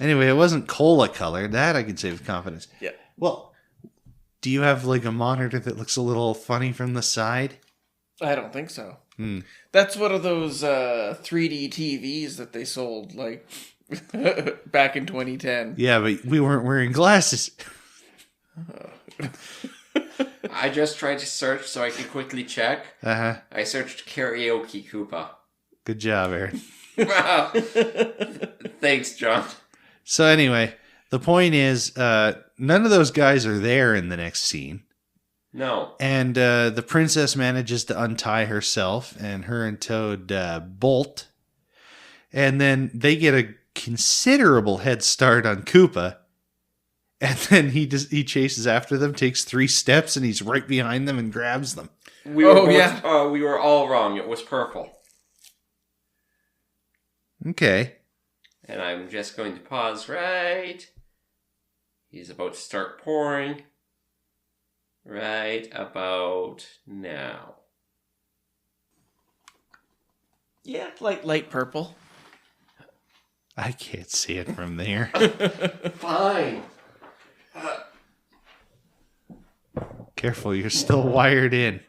Anyway, it wasn't cola color. That I can say with confidence. Yeah. Well, do you have like a monitor that looks a little funny from the side? I don't think so. That's one of those 3D TVs that they sold like back in 2010. Yeah, but we weren't wearing glasses. I just tried to search so I could quickly check. Uh-huh. I searched karaoke Koopa. Good job, Aaron. Wow. Thanks, John. So anyway, the point is, none of those guys are there in the next scene. No. And the princess manages to untie herself, and her and Toad bolt. And then they get a considerable head start on Koopa. And then he chases after them, takes 3 steps, and he's right behind them and grabs them. We were yeah. We were all wrong. It was purple. Okay. And I'm just going to pause right. He's about to start pouring. Right about now. Yeah, light purple. I can't see it from there. Fine. Careful, you're still wired in.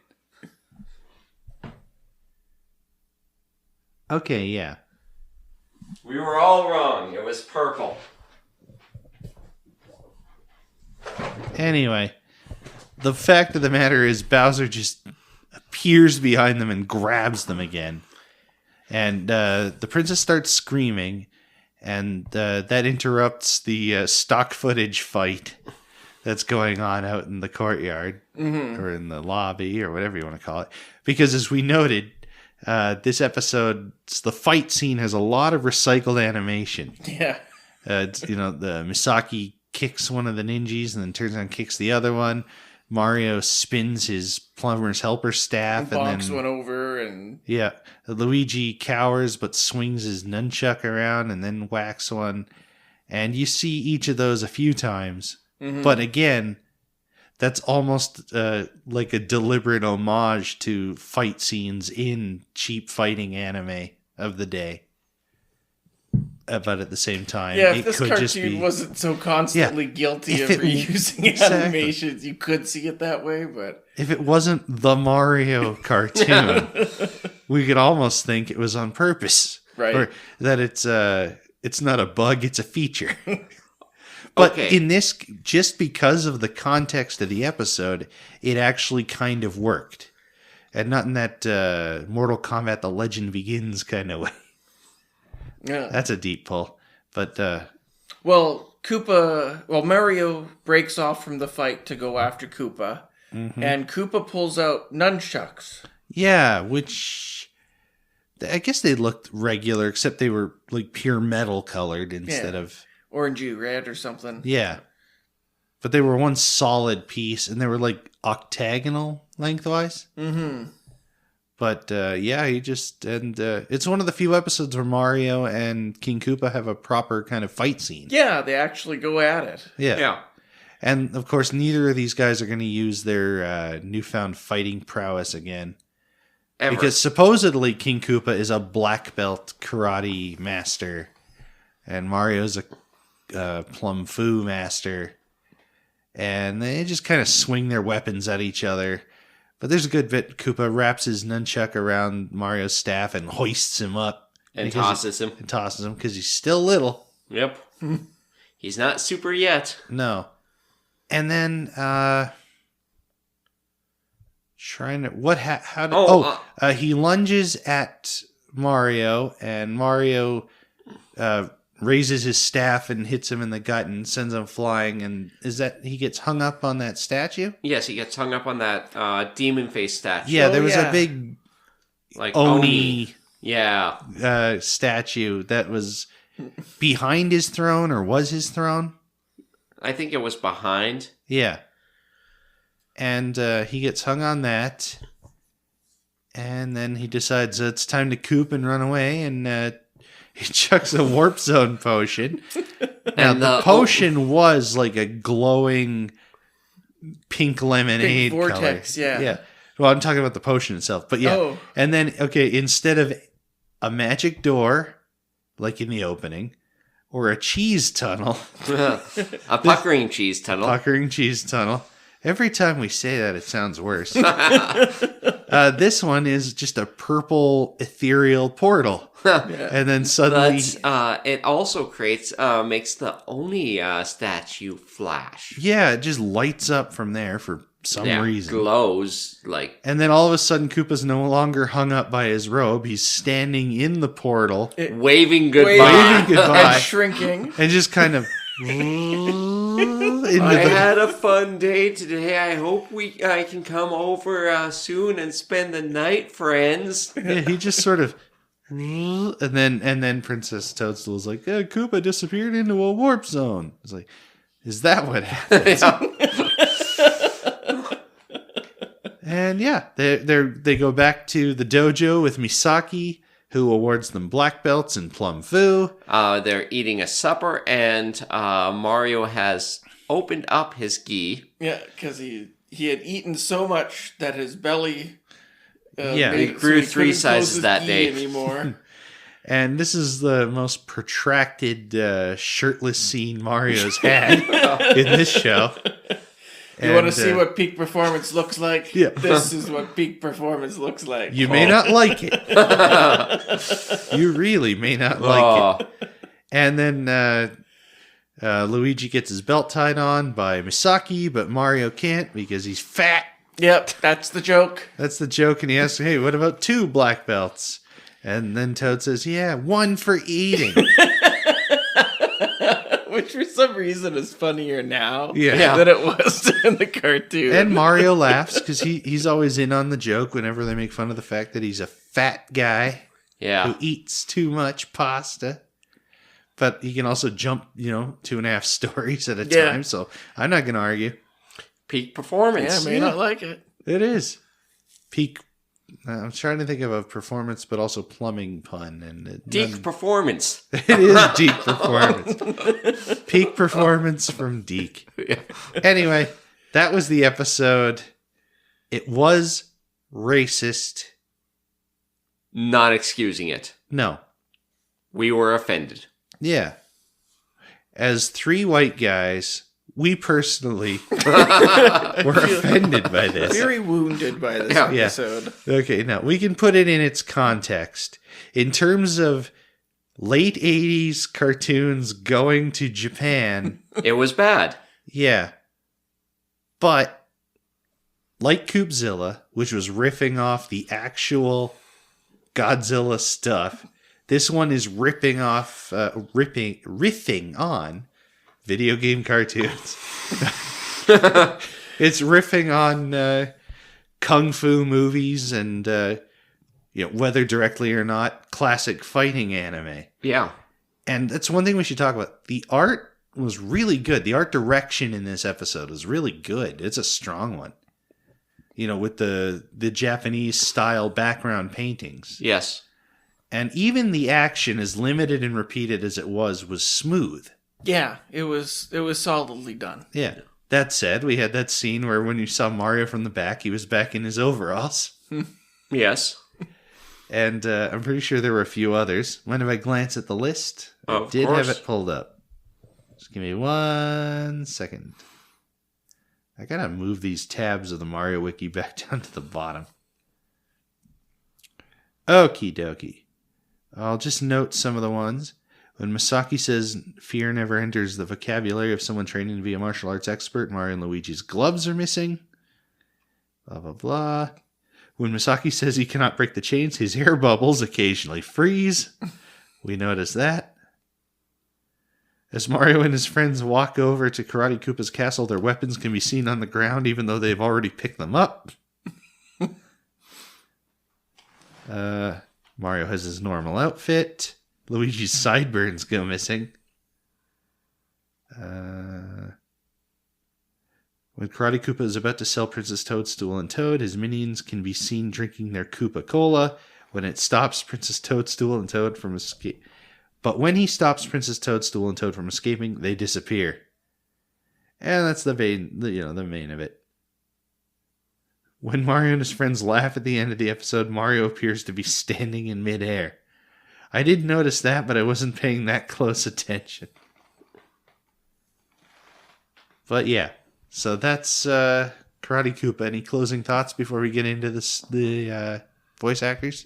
Okay, yeah. We were all wrong. It was purple. Anyway, the fact of the matter is Bowser just appears behind them and grabs them again. And the princess starts screaming, and that interrupts the stock footage fight that's going on out in the courtyard or in the lobby or whatever you want to call it. Because as we noted, this episode's the fight scene has a lot of recycled animation. Yeah. The Misaki kicks one of the ninjas and then turns around and kicks the other one. Mario spins his plumber's helper staff and Bonks then one over and yeah, Luigi cowers but swings his nunchuck around and then whacks one. And you see each of those a few times. But again, that's almost like a deliberate homage to fight scenes in cheap fighting anime of the day. But at the same time, yeah, it if this could just cartoon be wasn't so constantly guilty If of it- reusing Exactly. animations, you could see it that way, but if it wasn't the Mario cartoon, we could almost think it was on purpose, Right. Or that it's not a bug, it's a feature. But Okay. in this, just because of the context of the episode, it actually kind of worked, and not in that Mortal Kombat: The Legend Begins kind of way. yeah. That's a deep pull, but Well, Mario breaks off from the fight to go after Koopa, and Koopa pulls out nunchucks. yeah, which I guess they looked regular, except they were like pure metal colored instead Yeah. of. Orangey red or something. Yeah. But they were one solid piece, and they were like octagonal lengthwise. But he just it's one of the few episodes where Mario and King Koopa have a proper kind of fight scene. Yeah, they actually go at it. Yeah. And of course, neither of these guys are going to use their newfound fighting prowess again. Ever. Because supposedly King Koopa is a black belt karate master, and Mario's a Plumb Fu master. And they just kind of swing their weapons at each other. But there's a good bit. Koopa wraps his nunchuck around Mario's staff and hoists him up. And tosses him. And tosses him because he's still little. Yep. He's not super yet. No. And then, he lunges at Mario, and Mario raises his staff and hits him in the gut and sends him flying. And is that he gets hung up on that statue? Yes, he gets hung up on that demon face statue. Yeah, there was a big like Oni statue that was behind his throne, or was his throne. I think it was behind. Yeah. And he gets hung on that. And then he decides it's time to coop and run away. And he chucks a warp zone potion. Now, And the potion was like a glowing pink lemonade Pink vortex, color. yeah. Well, I'm talking about the potion itself. But yeah. Oh. And then, instead of a magic door, like in the opening, or a cheese tunnel. A puckering cheese tunnel. Puckering cheese tunnel. Every time we say that, it sounds worse. This one is just a purple ethereal portal. And then suddenly... But it also makes the Oni statue flash. Yeah, it just lights up from there for some reason. Glows like... And then all of a sudden, Koopa's no longer hung up by his robe. He's standing in the portal. Waving goodbye. Waving goodbye. And shrinking. And just kind of... I had a fun day today. I hope I can come over soon and spend the night, friends. Yeah, he just sort of... And then Princess Toadstool was like, Koopa disappeared into a warp zone. It's like, is that what happened? And they go back to the dojo with Misaki, who awards them black belts in Plumb Fu. They're eating a supper, and Mario has opened up his gi. Yeah, because he had eaten so much that his belly... he grew 3 sizes that day. Anymore. And this is the most protracted shirtless scene Mario's had in this show. You want to see what peak performance looks like? Yeah. This is what peak performance looks like. You may not like it. You really may not like it. And then Luigi gets his belt tied on by Misaki, but Mario can't because he's fat. Yep, that's the joke. That's the joke, and he asks, hey, what about 2 black belts? And then Toad says, yeah, 1 for eating. Which for some reason is funnier now Yeah. than it was in the cartoon. And Mario laughs because he's always in on the joke whenever they make fun of the fact that he's a fat guy who eats too much pasta. But he can also jump, 2.5 stories at a time, so I'm not going to argue. Peak performance. Yeah, may not like it. It is. Peak. I'm trying to think of a performance, but also plumbing pun. And Deke performance. It is Deke performance. Peak performance from Deke. Yeah. Anyway, that was the episode. It was racist. Not excusing it. No. We were offended. Yeah. As 3 white guys, we personally were offended by this. Very wounded by this episode. Okay, now we can put it in its context. In terms of late 80s cartoons going to Japan. It was bad. Yeah. But, like Koopzilla, which was riffing off the actual Godzilla stuff, this one is riffing on video game cartoons. It's riffing on kung fu movies and, whether directly or not, classic fighting anime. Yeah. And that's one thing we should talk about. The art was really good. The art direction in this episode was really good. It's a strong one. with the Japanese style background paintings. Yes. And even the action, as limited and repeated as it was smooth. Yeah, it was solidly done. Yeah. That said, we had that scene where when you saw Mario from the back, he was back in his overalls. Yes. And I'm pretty sure there were a few others. Mind if I glance at the list? Of I did course. have it pulled up. Just give me 1 second. I gotta move these tabs of the Mario Wiki back down to the bottom. Okie dokie. I'll just note some of the ones. When Masaki says fear never enters the vocabulary of someone training to be a martial arts expert, Mario and Luigi's gloves are missing. Blah, blah, blah. When Masaki says he cannot break the chains, his air bubbles occasionally freeze. We notice that. As Mario and his friends walk over to Karate Koopa's castle, their weapons can be seen on the ground even though they've already picked them up. Mario has his normal outfit. Luigi's sideburns go missing. When Karate Koopa is about to sell Princess Toadstool and Toad, his minions can be seen drinking their Koopa Cola. When it stops Princess Toadstool and Toad from escape, but when he stops Princess Toadstool and Toad from escaping, they disappear. And that's the main of it. When Mario and his friends laugh at the end of the episode, Mario appears to be standing in midair. I did notice that, but I wasn't paying that close attention. But yeah, so that's Karate Koopa. Any closing thoughts before we get into the voice actors?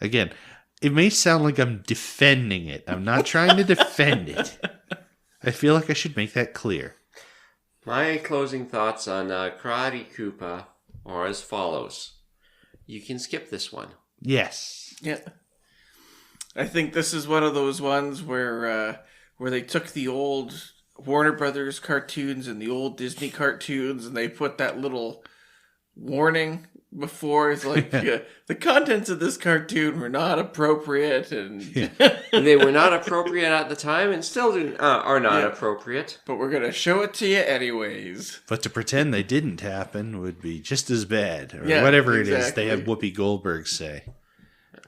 Again, it may sound like I'm defending it. I'm not trying to defend it. I feel like I should make that clear. My closing thoughts on Karate Koopa are as follows. You can skip this one. Yes. Yeah. I think this is one of those ones where they took the old Warner Brothers cartoons and the old Disney cartoons and they put that little warning before. It's like, the contents of this cartoon were not appropriate. And They were not appropriate at the time and still are not appropriate. But we're going to show it to you anyways. But to pretend they didn't happen would be just as bad. Or Yeah, whatever it is exactly. they had Whoopi Goldberg say.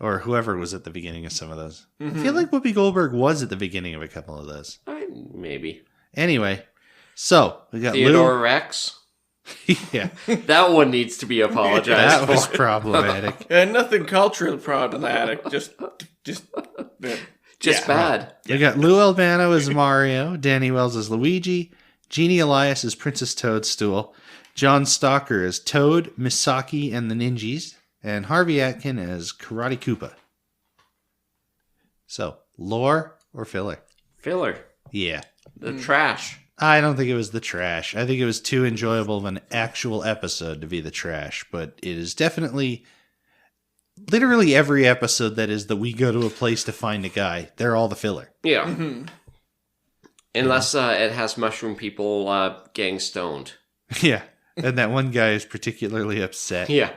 Or whoever was at the beginning of some of those. I feel like Whoopi Goldberg was at the beginning of a couple of those. Maybe. Anyway, so we got Theodore Rex. Yeah, That one needs to be apologized that for. was problematic. And nothing culturally problematic. Just Bad. We got Lou Albano as Mario, Danny Wells as Luigi, Jeannie Elias as Princess Toadstool, John Stalker as Toad, Misaki, and the Ninjas, and Harvey Atkin as Karate Koopa. So, lore or filler? Filler. Yeah. The trash. I don't think it was the trash. I think it was too enjoyable of an actual episode to be the trash, but it is definitely literally every episode that is the we go to a place to find a guy. They're all the filler. Yeah. Unless it has mushroom people getting stoned. Yeah. And that one guy is particularly upset. Yeah.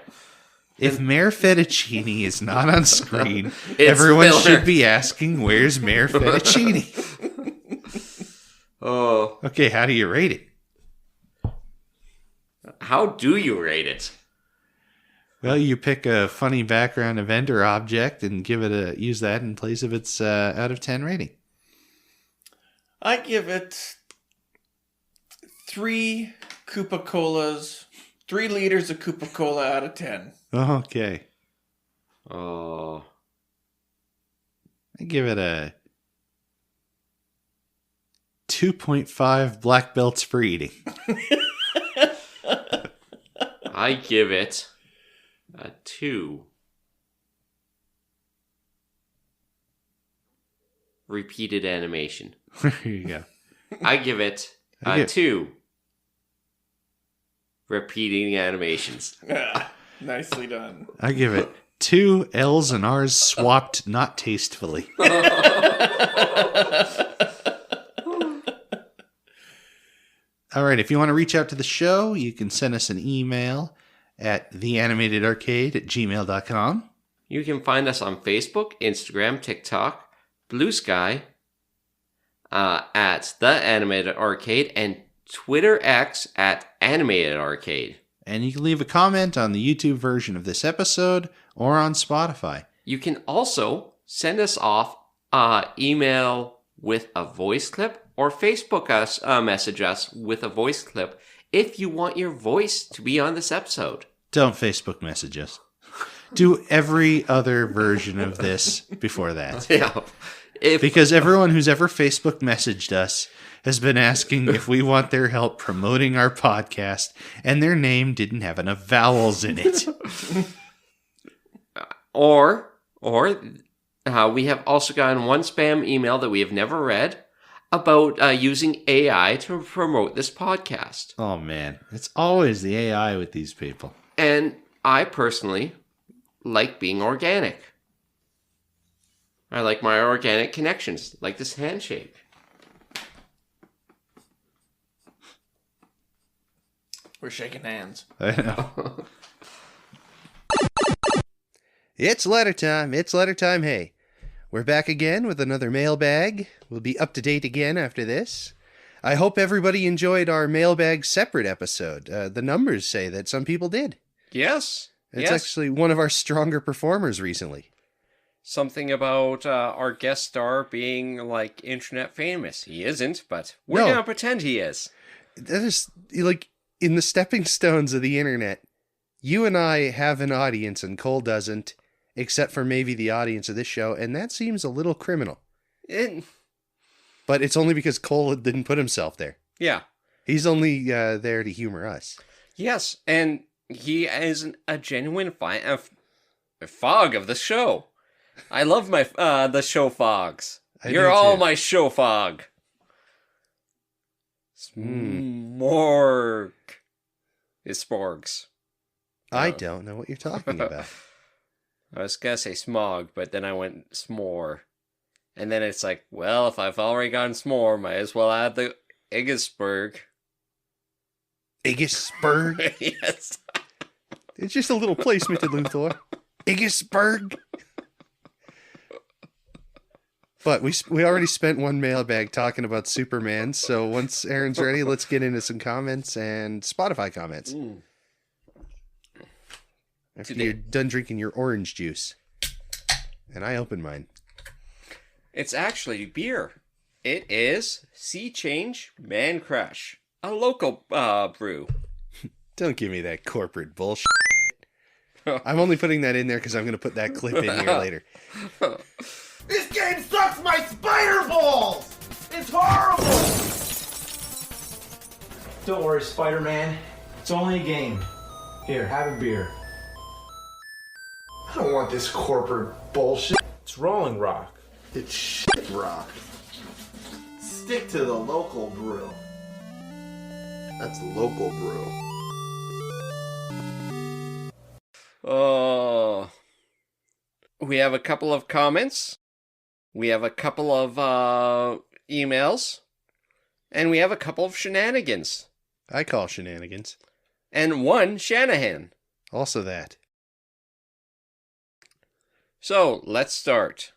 If Mayor Fettuccine is not on screen, It's everyone filler. should be asking, where's Mayor Fettuccine? Oh. Okay, how do you rate it? How do you rate it? Well, you pick a funny background event or object and give it use that in place of its out of 10 rating. I give it 3 Koopa Colas, 3 liters of Koopa Cola out of 10. Okay. Oh. I give it a 2.5 black belts for eating. I give it a 2. Repeated animation. There you go. I give it I a give- 2. Repeating animations. Nicely done. I give it 2 L's and R's swapped not tastefully. All right, if you want to reach out to the show, you can send us an email at theanimatedarcade@gmail.com. You can find us on Facebook, Instagram, TikTok, Blue Sky, at The Animated Arcade, and Twitter X at Animated Arcade. And you can leave a comment on the YouTube version of this episode or on Spotify. You can also send us off email with a voice clip or Facebook us message us with a voice clip if you want your voice to be on this episode. Don't Facebook message us. Do every other version of this before that. Yeah. Because everyone who's ever Facebook messaged us has been asking if we want their help promoting our podcast, and their name didn't have enough vowels in it. Or we have also gotten one spam email that we have never read about using AI to promote this podcast. Oh, man. It's always the AI with these people. And I personally like being organic. I like my organic connections, like this handshake. We're shaking hands. I know. It's letter time. It's letter time. Hey, we're back again with another mailbag. We'll be up to date again after this. I hope everybody enjoyed our mailbag separate episode. The numbers say that some people did. Yes. It's actually one of our stronger performers recently. Something about our guest star being like internet famous. He isn't, but we're No. going to pretend he is. That is like in the stepping stones of the internet. You and I have an audience and Cole doesn't, except for maybe the audience of this show, and that seems a little criminal. But it's only because Cole didn't put himself there. Yeah. He's only there to humor us. Yes, and he is a genuine fog of the show. I love my the show fogs. I You're do all too. my show fog. Smorg. It's sporgs. I don't know what you're talking about. I was gonna say smog, but then I went s'more. And then it's like, well, if I've already gotten s'more, might as well add the Iggisberg. Iggisburg? Yes. It's just a little placement to Luthor. Iggisburg? But we already spent one mailbag talking about Superman, so once Aaron's ready, let's get into some comments and Spotify comments. After you're done drinking your orange juice. And I open mine. It's actually beer. It is Sea Change Man Crush, a local brew. Don't give me that corporate bullshit. I'm only putting that in there because I'm going to put that clip in here later. This game sucks my spider balls! It's horrible! Don't worry, Spider-Man. It's only a game. Here, have a beer. I don't want this corporate bullshit. It's Rolling Rock. It's shit rock. Stick to the local brew. That's local brew. Oh. We have a couple of comments. We have a couple of emails. And we have a couple of shenanigans. I call shenanigans. And one Shanahan. Also that. So, let's start.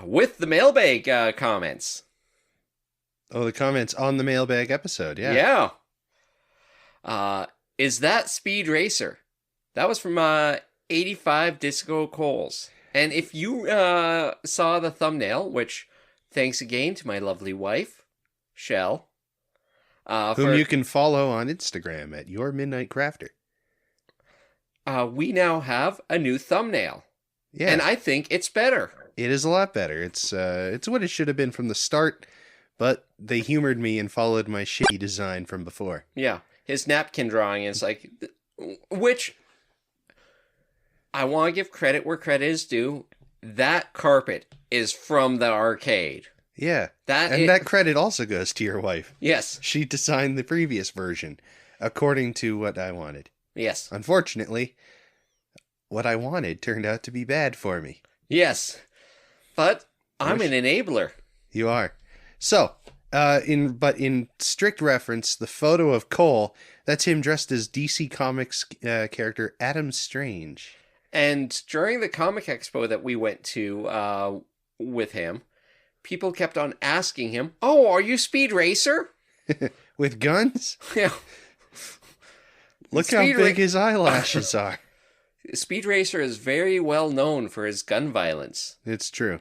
With the mailbag comments. Oh, the comments on the mailbag episode, yeah. Yeah. Is that Speed Racer? That was from 85 Disco Coles. And if you saw the thumbnail, which thanks again to my lovely wife, Shell. Whom you can follow on Instagram at Your Midnight Crafter. We now have a new thumbnail. Yeah. And I think it's better. It is a lot better. It's what it should have been from the start, but they humored me and followed my shitty design from before. Yeah. His napkin drawing is like, which I want to give credit where credit is due. That carpet is from the arcade. Yeah. That credit also goes to your wife. Yes. She designed the previous version according to what I wanted. Yes. Unfortunately, what I wanted turned out to be bad for me. Yes. But I'm an enabler. You are. So, in strict reference, the photo of Cole, that's him dressed as DC Comics character Adam Strange. And during the Comic Expo that we went to with him, people kept on asking him, "Oh, are you Speed Racer?" With guns? Yeah. Look how Speed big Ra- his eyelashes are. Speed Racer is very well known for his gun violence. It's true.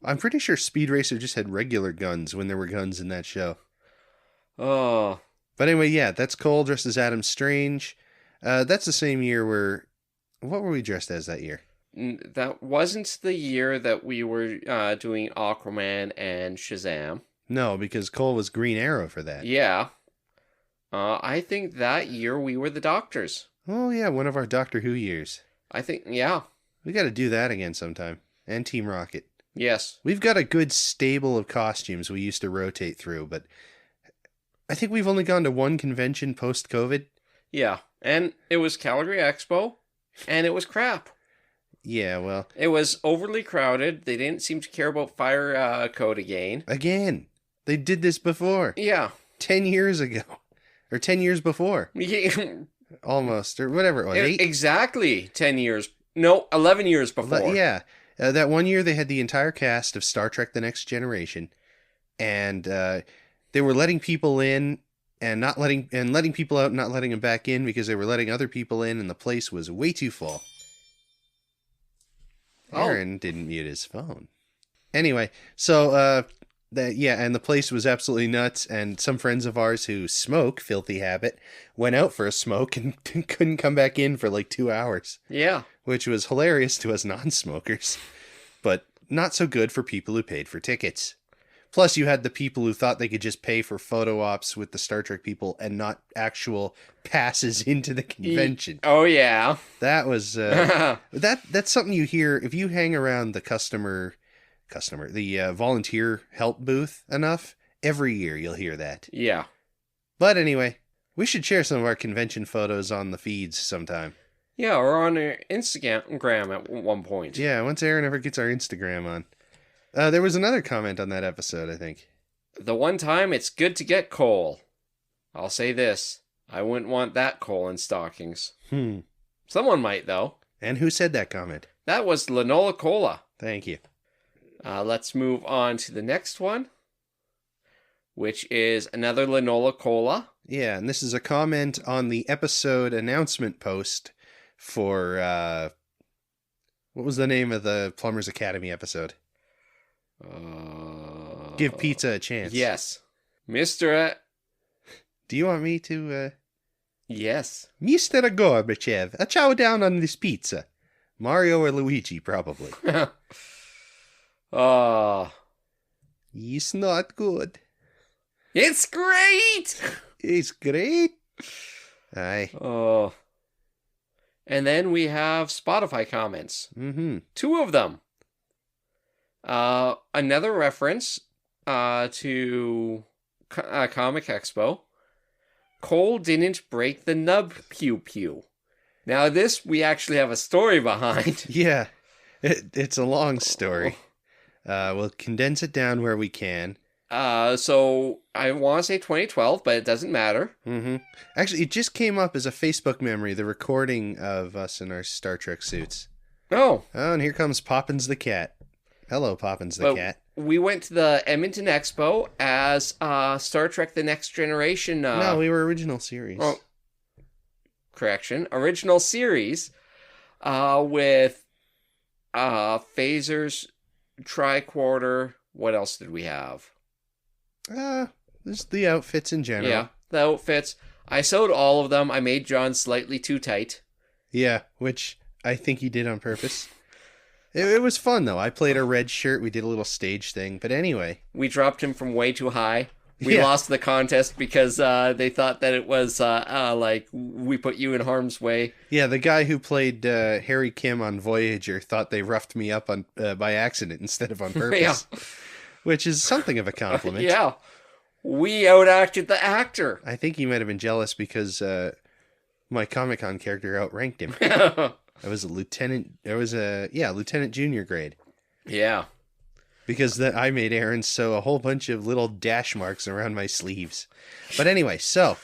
I'm pretty sure Speed Racer just had regular guns when there were guns in that show. Oh. But anyway, yeah, that's Cole dressed as Adam Strange. That's the same year where... What were we dressed as that year? That wasn't the year that we were doing Aquaman and Shazam. No, because Cole was Green Arrow for that. Yeah. I think that year we were the Doctors. Oh, yeah, one of our Doctor Who years. I think, yeah. We got to do that again sometime. And Team Rocket. Yes. We've got a good stable of costumes we used to rotate through, but I think we've only gone to one convention post-COVID. Yeah. And it was Calgary Expo, and it was crap. Yeah, well... It was overly crowded. They didn't seem to care about fire code again. Again. They did this before. Yeah. 10 years ago. Or 10 years before. Almost. Or whatever it was. 8? Exactly 10 years. No, 11 years before. Yeah. That one year they had the entire cast of Star Trek The Next Generation. And they were letting people in and letting people out and not letting them back in because they were letting other people in and the place was way too full. Aaron didn't mute his phone. Anyway, so and the place was absolutely nuts, and some friends of ours who smoke, filthy habit, went out for a smoke and couldn't come back in for like 2 hours. Yeah. Which was hilarious to us non-smokers, but not so good for people who paid for tickets. Plus, you had the people who thought they could just pay for photo ops with the Star Trek people and not actual passes into the convention. Oh, yeah. That was... that's something you hear if you hang around the the volunteer help booth enough. Every year you'll hear that. Yeah. But anyway, we should share some of our convention photos on the feeds sometime. Yeah, or on our Instagram at one point. Yeah, once Aaron ever gets our Instagram on. There was another comment on that episode, I think. The one time it's good to get coal. I'll say this. I wouldn't want that coal in stockings. Someone might, though. And who said that comment? That was Lanola Cola. Thank you. Let's move on to the next one, which is another Lanola Cola. Yeah, and this is a comment on the episode announcement post for, what was the name of the Plumbers Academy episode? Give pizza a chance. Yes. Mr. Do you want me to, Yes. Mr. Gorbachev, a chow down on this pizza. Mario or Luigi, probably. It's not good. It's great! It's great. Aye. Oh. And then we have Spotify comments. Mm-hmm. 2 of them. Another reference to Comic Expo. Cole didn't break the nub pew pew. Now this we actually have a story behind. Yeah, it's a long story. We'll condense it down where we can. So I want to say 2012, but it doesn't matter. Mm-hmm. Actually, it just came up as a Facebook memory, the recording of us in our Star Trek suits. Oh, and here comes Poppins the cat. Hello, Poppins the cat. We went to the Edmonton Expo as Star Trek The Next Generation. No, we were original series. Oh, correction. Original series with phasers, tricorder. What else did we have? Just the outfits in general. Yeah, the outfits. I sewed all of them. I made John slightly too tight. Yeah, which I think he did on purpose. It was fun, though. I played a red shirt. We did a little stage thing. But anyway. We dropped him from way too high. We lost the contest because they thought that it was like we put you in harm's way. Yeah, the guy who played Harry Kim on Voyager thought they roughed me up on by accident instead of on purpose. Yeah. Which is something of a compliment. Yeah. We outacted the actor. I think he might have been jealous because my Comic-Con character outranked him. I was a lieutenant. Lieutenant junior grade. Yeah. Because I made Aaron sew a whole bunch of little dash marks around my sleeves. But anyway, so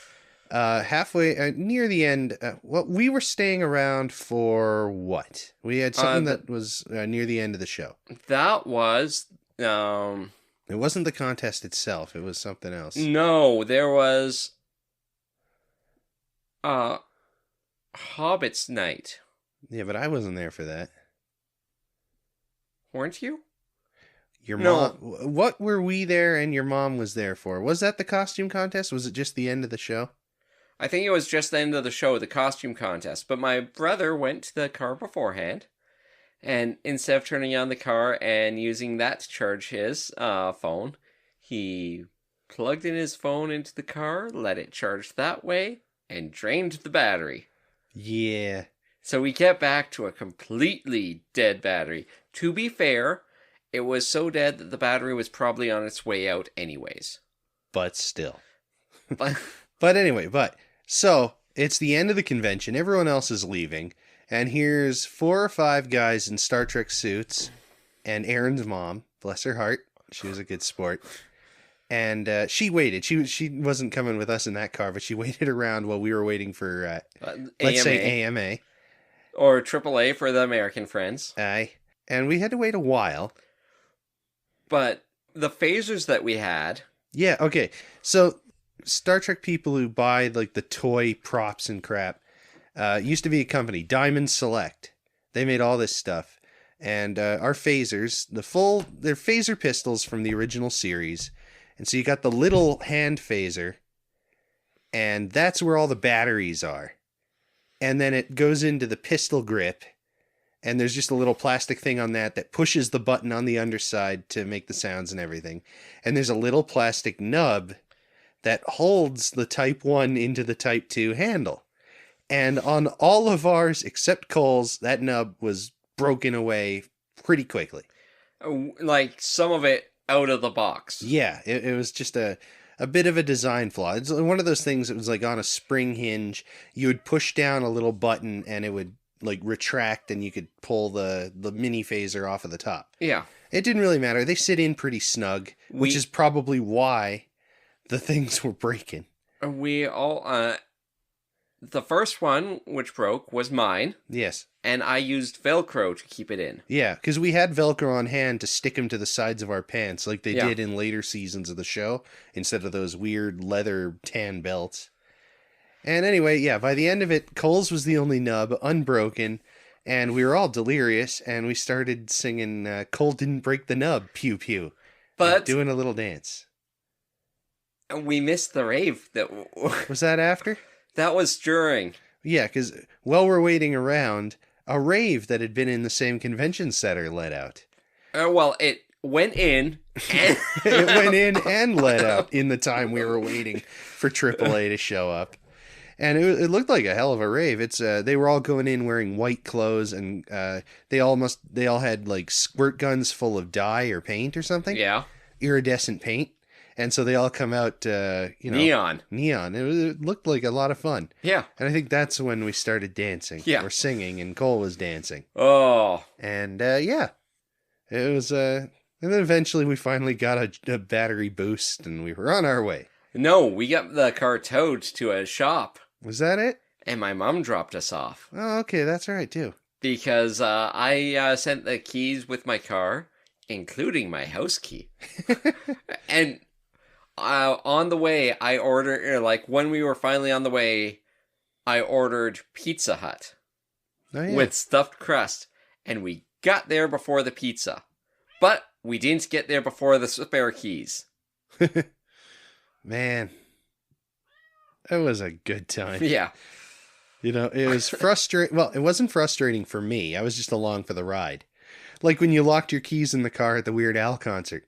halfway near the end, we were staying around for what? We had something that was near the end of the show. That was It wasn't the contest itself. It was something else. No, there was Hobbit's Night. Yeah, but I wasn't there for that. Weren't you? Your No. mom. What were we there and your mom was there for? Was that the costume contest? Was it just the end of the show? I think it was just the end of the show, the costume contest. But my brother went to the car beforehand, and instead of turning on the car and using that to charge his phone, he plugged in his phone into the car, let it charge that way, and drained the battery. Yeah. So we get back to a completely dead battery. To be fair, it was so dead that the battery was probably on its way out anyways. But still. But But anyway, so it's the end of the convention. Everyone else is leaving. And here's 4 or 5 guys in Star Trek suits and Aaron's mom, bless her heart. She was a good sport. And she waited. She wasn't coming with us in that car, but she waited around while we were waiting for, let's say, AMA. Or AAA for the American friends. Aye. And we had to wait a while. But the phasers that we had... Yeah, okay. So Star Trek people who buy like the toy props and crap used to be a company, Diamond Select. They made all this stuff. And our phasers, they're phaser pistols from the original series. And so you got the little hand phaser, and that's where all the batteries are. And then it goes into the pistol grip, and there's just a little plastic thing on that pushes the button on the underside to make the sounds and everything. And there's a little plastic nub that holds the Type 1 into the Type 2 handle. And on all of ours, except Cole's, that nub was broken away pretty quickly. Like, some of it out of the box. Yeah, it was just a bit of a design flaw. It's one of those things that was like on a spring hinge. You would push down a little button and it would like retract and you could pull the mini phaser off of the top. Yeah. It didn't really matter. They sit in pretty snug, which is probably why the things were breaking. We all... the first one, which broke, was mine. Yes. And I used Velcro to keep it in. Yeah, because we had Velcro on hand to stick them to the sides of our pants like they did in later seasons of the show, instead of those weird leather tan belts. And anyway, yeah, by the end of it, Cole's was the only nub, unbroken, and we were all delirious, and we started singing Cole Didn't Break the Nub, Pew Pew. But... doing a little dance. We missed the rave. Was that after? That was during. Yeah, because while we're waiting around, a rave that had been in the same convention center let out. Well, it went in and... It went in and let out in the time we were waiting for AAA to show up. And it looked like a hell of a rave. It's they were all going in wearing white clothes, and they all had like squirt guns full of dye or paint or something. Yeah. Iridescent paint. And so they all come out, Neon. It looked like a lot of fun. Yeah. And I think that's when we started dancing. Yeah. Or singing, and Cole was dancing. Oh. And, yeah. It was, and then eventually we finally got a battery boost, and we were on our way. No, we got the car towed to a shop. Was that it? And my mom dropped us off. Oh, okay, that's right, too. Because I sent the keys with my car, including my house key. And... on the way, I ordered, when we were finally on the way, I ordered Pizza Hut with stuffed crust, and we got there before the pizza. But we didn't get there before the spare keys. Man, it was a good time. Yeah. You know, it was frustrating. Well, it wasn't frustrating for me. I was just along for the ride. Like when you locked your keys in the car at the Weird Al concert.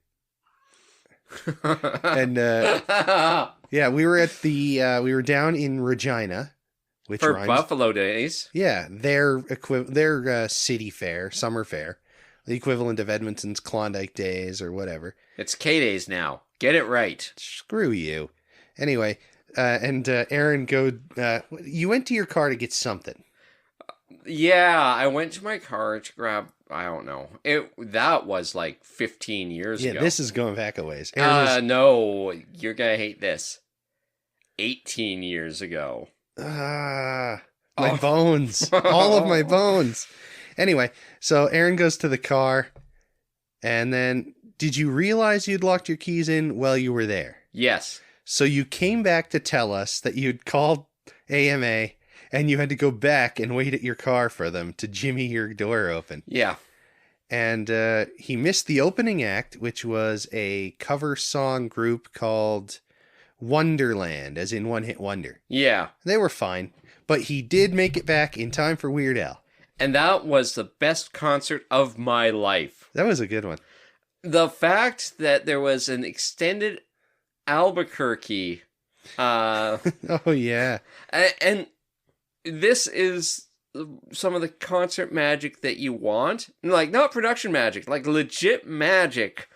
And yeah, we were at we were down in Regina, which for rhymes, Buffalo Days. Yeah, their city fair, summer fair, the equivalent of Edmonton's Klondike Days or whatever. It's K-Days now. Get it right. Screw you. Anyway, and Aaron, you went to your car to get something. Yeah, I went to my car to grab. I don't know. That was like 15 years ago. Yeah, this is going back a ways. No, you're gonna hate this. 18 years ago. My bones. All of my bones. Anyway, so Aaron goes to the car, and then did you realize you'd locked your keys in while you were there? Yes. So you came back to tell us that you'd called AMA and you had to go back and wait at your car for them to jimmy your door open. Yeah. And he missed the opening act, which was a cover song group called Wonderland, as in One Hit Wonder. Yeah. They were fine, but he did make it back in time for Weird Al. And that was the best concert of my life. That was a good one. The fact that there was an extended Albuquerque, Oh, yeah. and this is some of the concert magic that you want. Like, not production magic, like legit magic,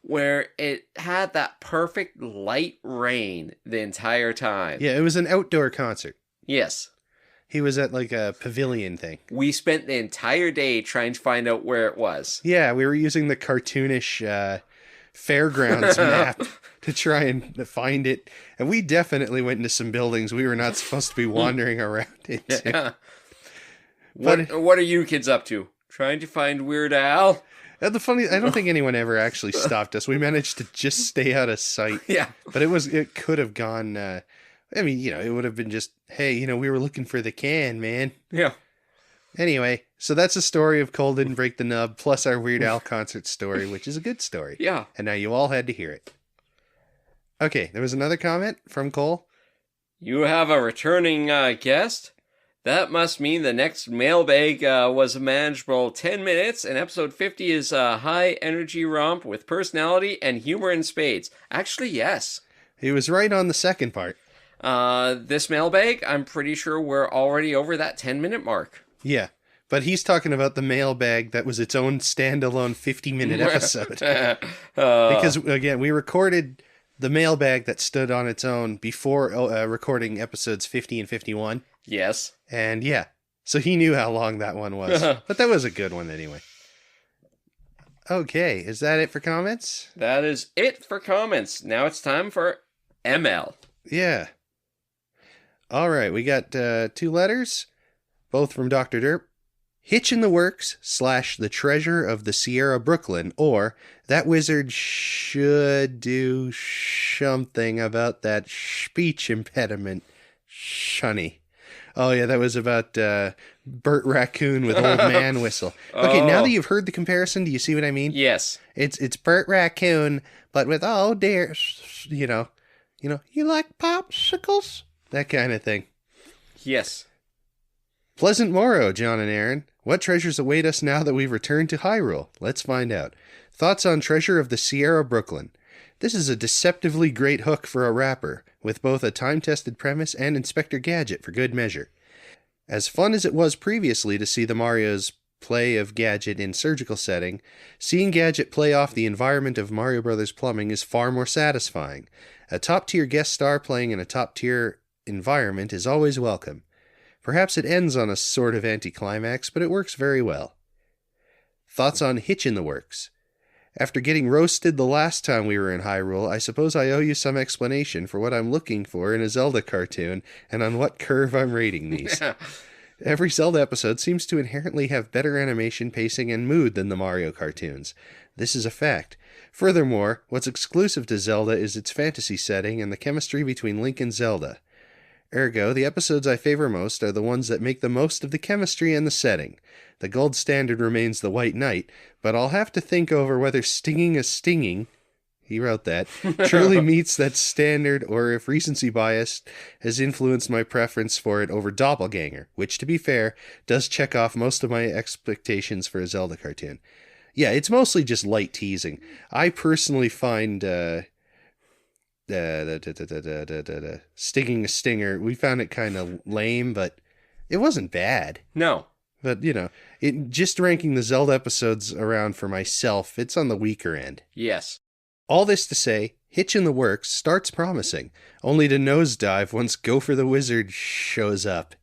where it had that perfect light rain the entire time. Yeah, it was an outdoor concert. Yes. He was at like a pavilion thing. We spent the entire day trying to find out where it was. Yeah, we were using the cartoonish fairgrounds map to try and find it. And we definitely went into some buildings we were not supposed to be wandering around into. Yeah. But What are you kids up to? Trying to find Weird Al? I don't think anyone ever actually stopped us. We managed to just stay out of sight. Yeah. But it could have gone, it would have been just, hey, we were looking for the can, man. Yeah. Anyway, so that's the story of Cole Didn't Break the Nub, plus our Weird Al concert story, which is a good story. Yeah. And now you all had to hear it. Okay, there was another comment from Cole. You have a returning guest? That must mean the next mailbag was a manageable 10 minutes, and episode 50 is a high-energy romp with personality and humor in spades. Actually, yes. He was right on the second part. This mailbag, I'm pretty sure we're already over that 10-minute mark. Yeah, but he's talking about the mailbag that was its own standalone 50-minute episode. Because, again, we recorded the mailbag that stood on its own before recording episodes 50 and 51. Yes. And yeah, so he knew how long that one was. But that was a good one anyway. Okay, is that it for comments? That is it for comments. Now it's time for ML. Yeah. All right, we got 2 letters, both from Dr. Derp. Hitch in the Works / The Treasure of the Sierra Brooklyn, or That Wizard Should Do Something About That Speech Impediment, Shunny. Oh, yeah, that was about Burt Raccoon with Old Man Whistle. Okay, now that you've heard the comparison, do you see what I mean? Yes. It's Burt Raccoon, but with, oh, dear, you like popsicles? That kind of thing. Yes. Pleasant morrow, John and Aaron. What treasures await us now that we've returned to Hyrule? Let's find out. Thoughts on Treasure of the Sierra Brooklyn. This is a deceptively great hook for a rapper, with both a time-tested premise and Inspector Gadget for good measure. As fun as it was previously to see the Mario's play of Gadget in surgical setting, seeing Gadget play off the environment of Mario Bros. Plumbing is far more satisfying. A top-tier guest star playing in a top-tier environment is always welcome. Perhaps it ends on a sort of anticlimax, but it works very well. Thoughts on Hitch in the Works. After getting roasted the last time we were in Hyrule, I suppose I owe you some explanation for what I'm looking for in a Zelda cartoon and on what curve I'm rating these. Every Zelda episode seems to inherently have better animation, pacing, and mood than the Mario cartoons. This is a fact. Furthermore, what's exclusive to Zelda is its fantasy setting and the chemistry between Link and Zelda. Ergo, the episodes I favor most are the ones that make the most of the chemistry and the setting. The gold standard remains the White Knight, but I'll have to think over whether Stinging a Stinging, he wrote that, truly meets that standard, or if recency bias has influenced my preference for it over Doppelganger, which, to be fair, does check off most of my expectations for a Zelda cartoon. Yeah, it's mostly just light teasing. I personally find Stinging a Stinger, we found it kind of lame, but it wasn't bad. No. But, just ranking the Zelda episodes around for myself, it's on the weaker end. Yes. All this to say, Hitch in the Works starts promising, only to nosedive once Gopher the Wizard shows up.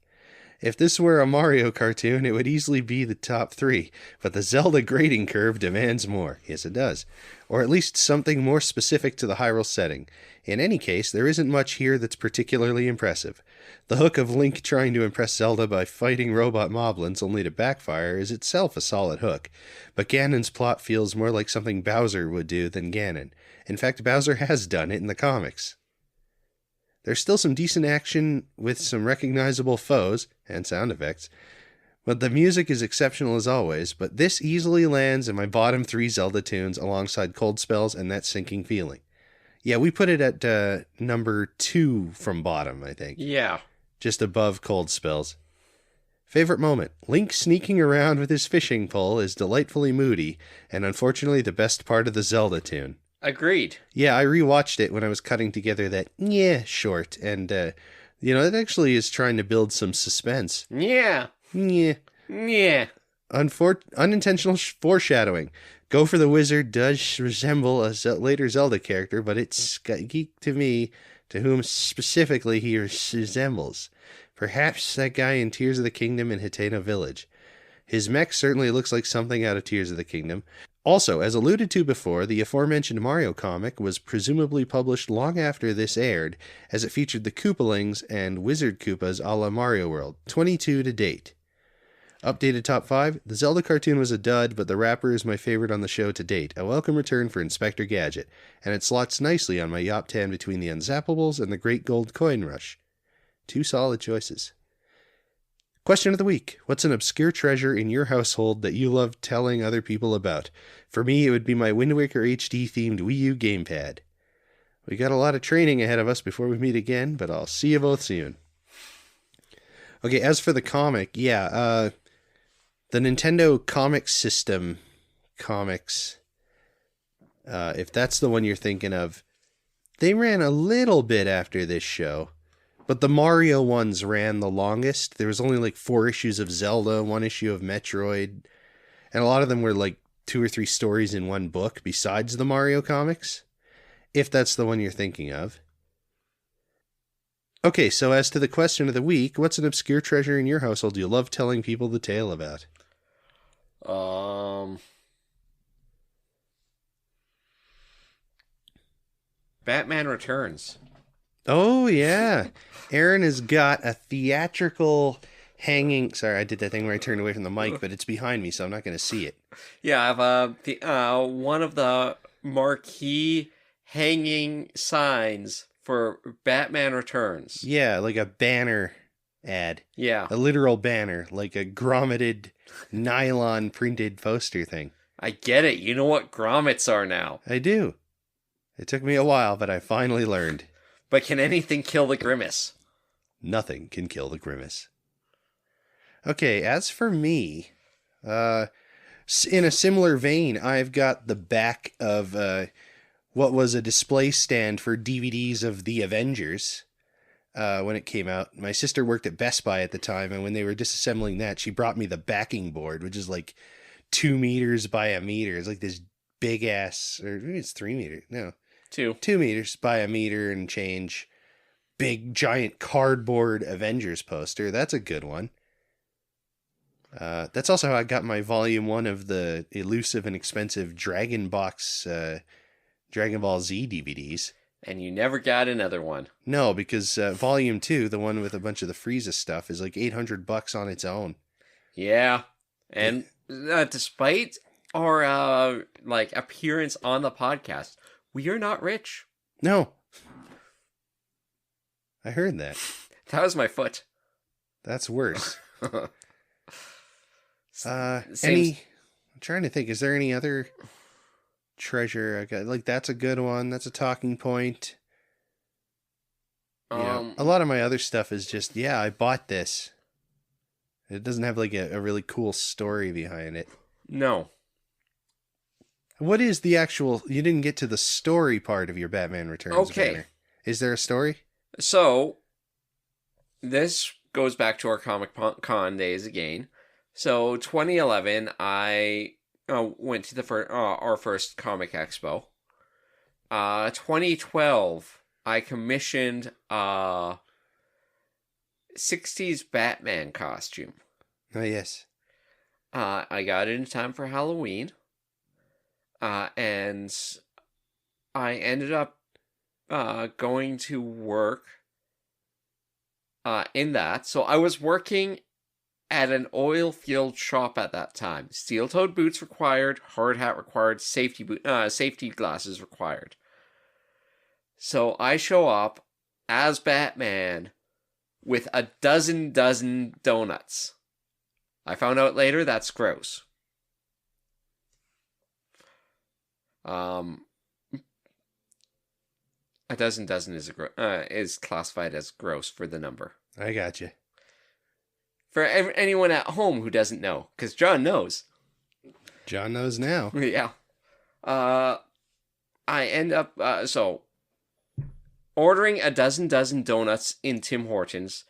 If this were a Mario cartoon, it would easily be the top 3, but the Zelda grading curve demands more. Yes, it does. Or at least something more specific to the Hyrule setting. In any case, there isn't much here that's particularly impressive. The hook of Link trying to impress Zelda by fighting robot moblins only to backfire is itself a solid hook, but Ganon's plot feels more like something Bowser would do than Ganon. In fact, Bowser has done it in the comics. There's still some decent action with some recognizable foes and sound effects, but the music is exceptional as always, but this easily lands in my bottom 3 Zelda tunes alongside Cold Spells and That Sinking Feeling. Yeah, we put it at number 2 from bottom, I think. Yeah. Just above Cold Spells. Favorite moment. Link sneaking around with his fishing pole is delightfully moody, and unfortunately the best part of the Zelda tune. Agreed. Yeah, I rewatched it when I was cutting together that short, and, it actually is trying to build some suspense. Yeah. Yeah. Yeah. Unintentional foreshadowing. Go for the Wizard does resemble a later Zelda character, but it's geek to me, to whom specifically he resembles. Perhaps that guy in Tears of the Kingdom in Hateno Village. His mech certainly looks like something out of Tears of the Kingdom. Also, as alluded to before, the aforementioned Mario comic was presumably published long after this aired, as it featured the Koopalings and Wizard Koopas a la Mario World, 22 to date. Updated top 5, the Zelda cartoon was a dud, but the rapper is my favorite on the show to date, a welcome return for Inspector Gadget, and it slots nicely on my Yop 10 between the Unzappables and the Great Gold Coin Rush. 2 solid choices. Question of the week. What's an obscure treasure in your household that you love telling other people about? For me, it would be my Wind Waker HD-themed Wii U gamepad. We got a lot of training ahead of us before we meet again, but I'll see you both soon. Okay, as for the comic, the Nintendo Comic System comics, if that's the one you're thinking of, they ran a little bit after this show. But the Mario ones ran the longest. There was only like 4 issues of Zelda, 1 issue of Metroid, and a lot of them were like 2 or 3 stories in one book besides the Mario comics, if that's the one you're thinking of. Okay, so as to the question of the week, what's an obscure treasure in your household you love telling people the tale about? Batman Returns. Oh, yeah. Aaron has got a theatrical hanging... Sorry, I did that thing where I turned away from the mic, but it's behind me, so I'm not going to see it. Yeah, I have one of the marquee hanging signs for Batman Returns. Yeah, like a banner ad. Yeah. A literal banner, like a grommeted, nylon printed poster thing. I get it. You know what grommets are now. I do. It took me a while, but I finally learned. But can anything kill the grimace? Nothing can kill the grimace. Okay, as for me, in a similar vein, I've got the back of what was a display stand for DVDs of The Avengers when it came out. My sister worked at Best Buy at the time, and when they were disassembling that, she brought me the backing board, which is like 2 meters by a meter. It's like this big ass, or maybe it's 3 meters. No. 2 meters by a meter and change. Big, giant cardboard Avengers poster. That's a good one. That's also how I got my volume 1 of the elusive and expensive Dragon Box Dragon Ball Z DVDs. And you never got another one. No, because volume 2, the one with a bunch of the Frieza stuff, is like $800 on its own. Yeah. And despite our appearance on the podcast, we are not rich. No. I heard that. That was my foot. That's worse. I'm trying to think, is there any other treasure I got? Like, that's a good one. That's a talking point. A lot of my other stuff is just, I bought this. It doesn't have like a really cool story behind it. No. What is the actual... You didn't get to the story part of your Batman Returns Okay. banner. Is there a story? So, this goes back to our Comic Con days again. So, 2011, I went to our first comic expo. 2012, I commissioned 60s Batman costume. Oh, yes. I got it in time for Halloween. And I ended up going to work in that. So I was working at an oil field shop at that time. Steel-toed boots required, hard hat required, safety glasses required. So I show up as Batman with a dozen donuts. I found out later that's gross. A dozen is classified as gross for the number. I got you. For anyone at home who doesn't know, because John knows. John knows now. Yeah. I end up, ordering a dozen donuts in Tim Hortons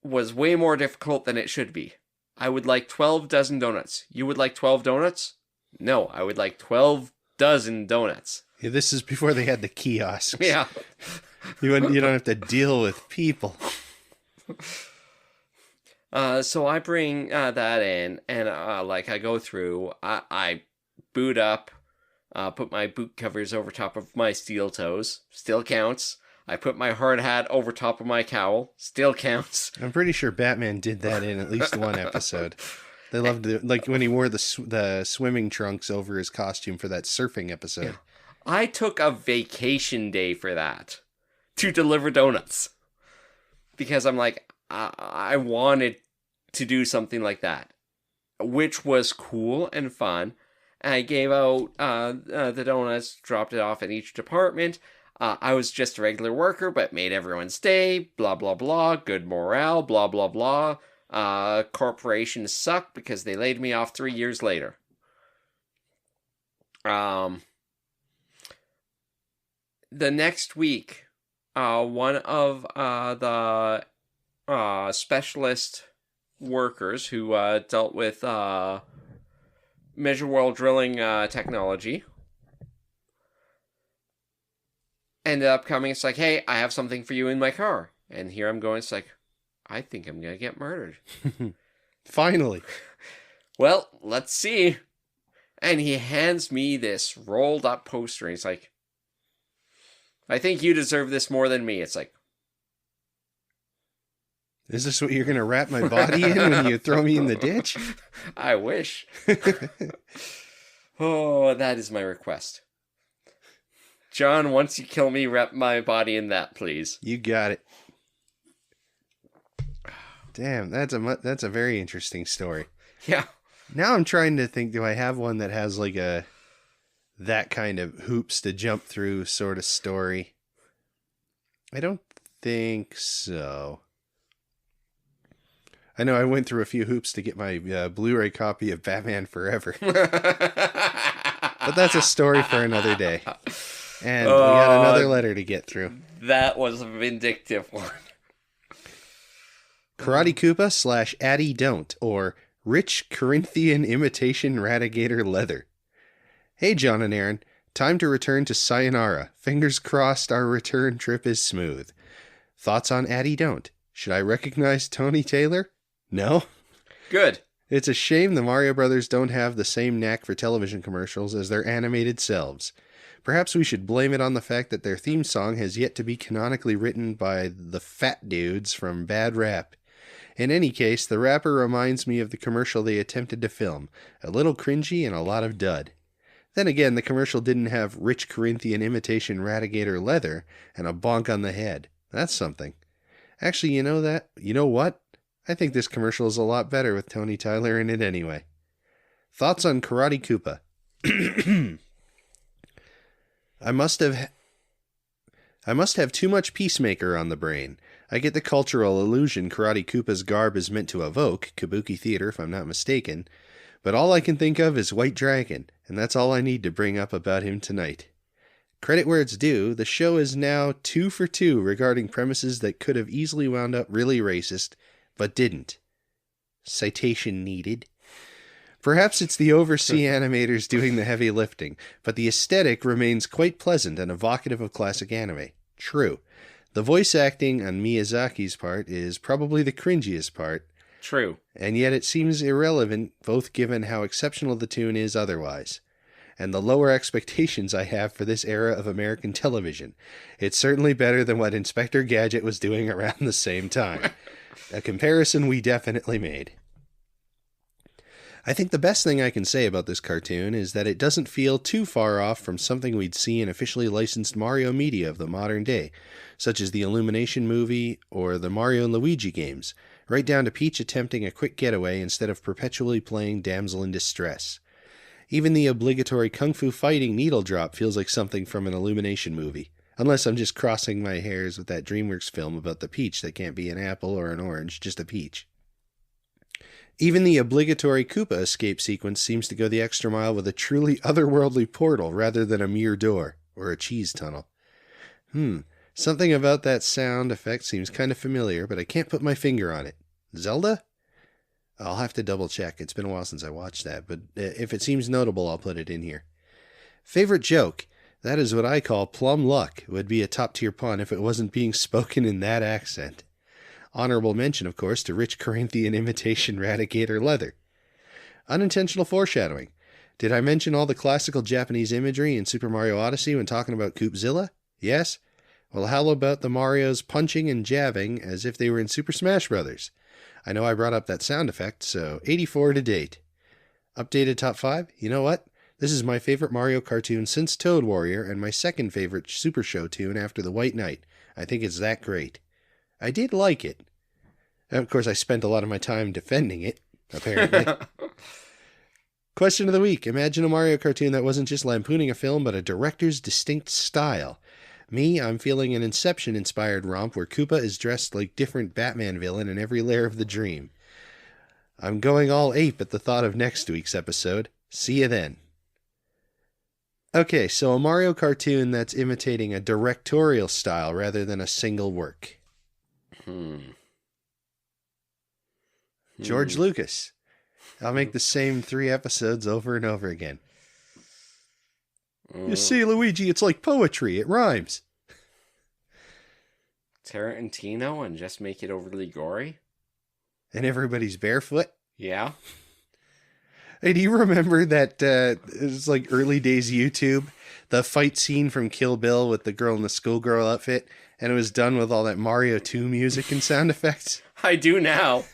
was way more difficult than it should be. I would like 12 dozen donuts. You would like 12 donuts? No, I would like 12 dozen donuts. Yeah, this is before they had the kiosks. Yeah. You don't have to deal with people. So I bring that in, and I go through. I boot up, put my boot covers over top of my steel toes. Still counts. I put my hard hat over top of my cowl. Still counts. I'm pretty sure Batman did that in at least one episode. They loved it, like when he wore the swimming trunks over his costume for that surfing episode. Yeah. I took a vacation day for that to deliver donuts because I'm like, I wanted to do something like that, which was cool and fun. And I gave out the donuts, dropped it off in each department. I was just a regular worker, but made everyone stay, blah, blah, blah, good morale, blah, blah, blah. Corporations suck because they laid me off 3 years later. The next week, one of the specialist workers who dealt with measure well drilling technology ended up coming. It's like, hey, I have something for you in my car. And here I'm going. It's like, I think I'm going to get murdered. Finally. Well, let's see. And he hands me this rolled up poster. And he's like, I think you deserve this more than me. It's like, is this what you're going to wrap my body in when you throw me in the ditch? I wish. Oh, that is my request. John, once you kill me, wrap my body in that, please. You got it. Damn, that's a very interesting story. Yeah. Now I'm trying to think, do I have one that has like that kind of hoops to jump through sort of story? I don't think so. I know I went through a few hoops to get my Blu-ray copy of Batman Forever. But that's a story for another day. And we got another letter to get through. That was a vindictive one. Karate Koopa / Adee Don't, or Rich Corinthian Imitation Radiator Leather. Hey, John and Aaron. Time to return to Sayonara. Fingers crossed our return trip is smooth. Thoughts on Adee Don't? Should I recognize Tawney Tyler? No? Good. It's a shame the Mario Brothers don't have the same knack for television commercials as their animated selves. Perhaps we should blame it on the fact that their theme song has yet to be canonically written by the fat dudes from Bad Rap. In any case, the rapper reminds me of the commercial they attempted to film. A little cringy and a lot of dud. Then again, the commercial didn't have Rich Corinthian Imitation Radiator Leather and a bonk on the head. That's something. Actually, you know what? I think this commercial is a lot better with Tawney Tyler in it anyway. Thoughts on Karate Koopa? I must have too much Peacemaker on the brain. I get the cultural illusion Karate Koopa's garb is meant to evoke, Kabuki theater if I'm not mistaken, but all I can think of is White Dragon, and that's all I need to bring up about him tonight. Credit where it's due, the show is now 2 for 2 regarding premises that could have easily wound up really racist, but didn't. Citation needed. Perhaps it's the overseas animators doing the heavy lifting, but the aesthetic remains quite pleasant and evocative of classic anime. True. The voice acting on Miyazaki's part is probably the cringiest part, True. and yet it seems irrelevant, both given how exceptional the tune is otherwise, and the lower expectations I have for this era of American television. It's certainly better than what Inspector Gadget was doing around the same time. A comparison we definitely made. I think the best thing I can say about this cartoon is that it doesn't feel too far off from something we'd see in officially licensed Mario media of the modern day, such as the Illumination movie or the Mario and Luigi games, right down to Peach attempting a quick getaway instead of perpetually playing damsel in distress. Even the obligatory kung fu fighting needle drop feels like something from an Illumination movie, unless I'm just crossing my hairs with that DreamWorks film about the peach that can't be an apple or an orange, just a peach. Even the obligatory Koopa escape sequence seems to go the extra mile with a truly otherworldly portal rather than a mere door, or a cheese tunnel. Something about that sound effect seems kind of familiar, but I can't put my finger on it. Zelda? I'll have to double check. It's been a while since I watched that, but if it seems notable, I'll put it in here. Favorite joke? That is what I call plum luck. It would be a top-tier pun if it wasn't being spoken in that accent. Honorable mention, of course, to rich Corinthian imitation Radicator leather. Unintentional foreshadowing. Did I mention all the classical Japanese imagery in Super Mario Odyssey when talking about Koopzilla? Yes? Well, how about the Marios punching and jabbing as if they were in Super Smash Bros.? I know I brought up that sound effect, so 84 to date. Updated top 5? You know what? This is my favorite Mario cartoon since Toad Warrior and my second favorite Super Show tune after The White Knight. I think it's that great. I did like it. Of course, I spent a lot of my time defending it, apparently. Question of the week. Imagine a Mario cartoon that wasn't just lampooning a film, but a director's distinct style. Me, I'm feeling an Inception-inspired romp where Koopa is dressed like different Batman villain in every layer of the dream. I'm going all ape at the thought of next week's episode. See you then. Okay, so a Mario cartoon that's imitating a directorial style rather than a single work. George Lucas. I'll make the same 3 episodes over and over again. You see, Luigi, it's like poetry. It rhymes. Tarantino and just make it overly gory? And everybody's barefoot? Yeah. Hey, do you remember that, it was like early days YouTube, the fight scene from Kill Bill with the girl in the schoolgirl outfit, and it was done with all that Mario 2 music and sound effects? I do now.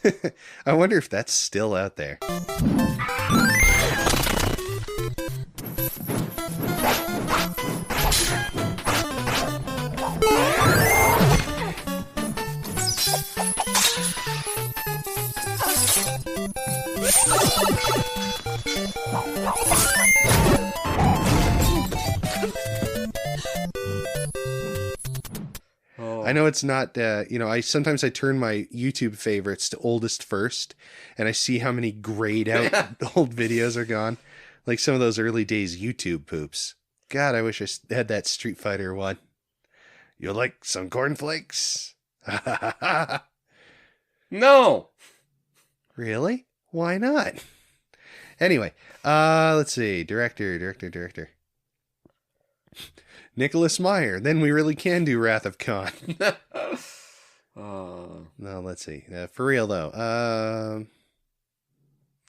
I wonder if that's still out there. I know it's not, I sometimes I turn my YouTube favorites to oldest first, and I see how many grayed out old videos are gone. Like some of those early days YouTube poops. God, I wish I had that Street Fighter one. You like some cornflakes? No! Really? Why not? Anyway, let's see. Director. Nicholas Meyer. Then we really can do Wrath of Khan. No, let's see. For real, though.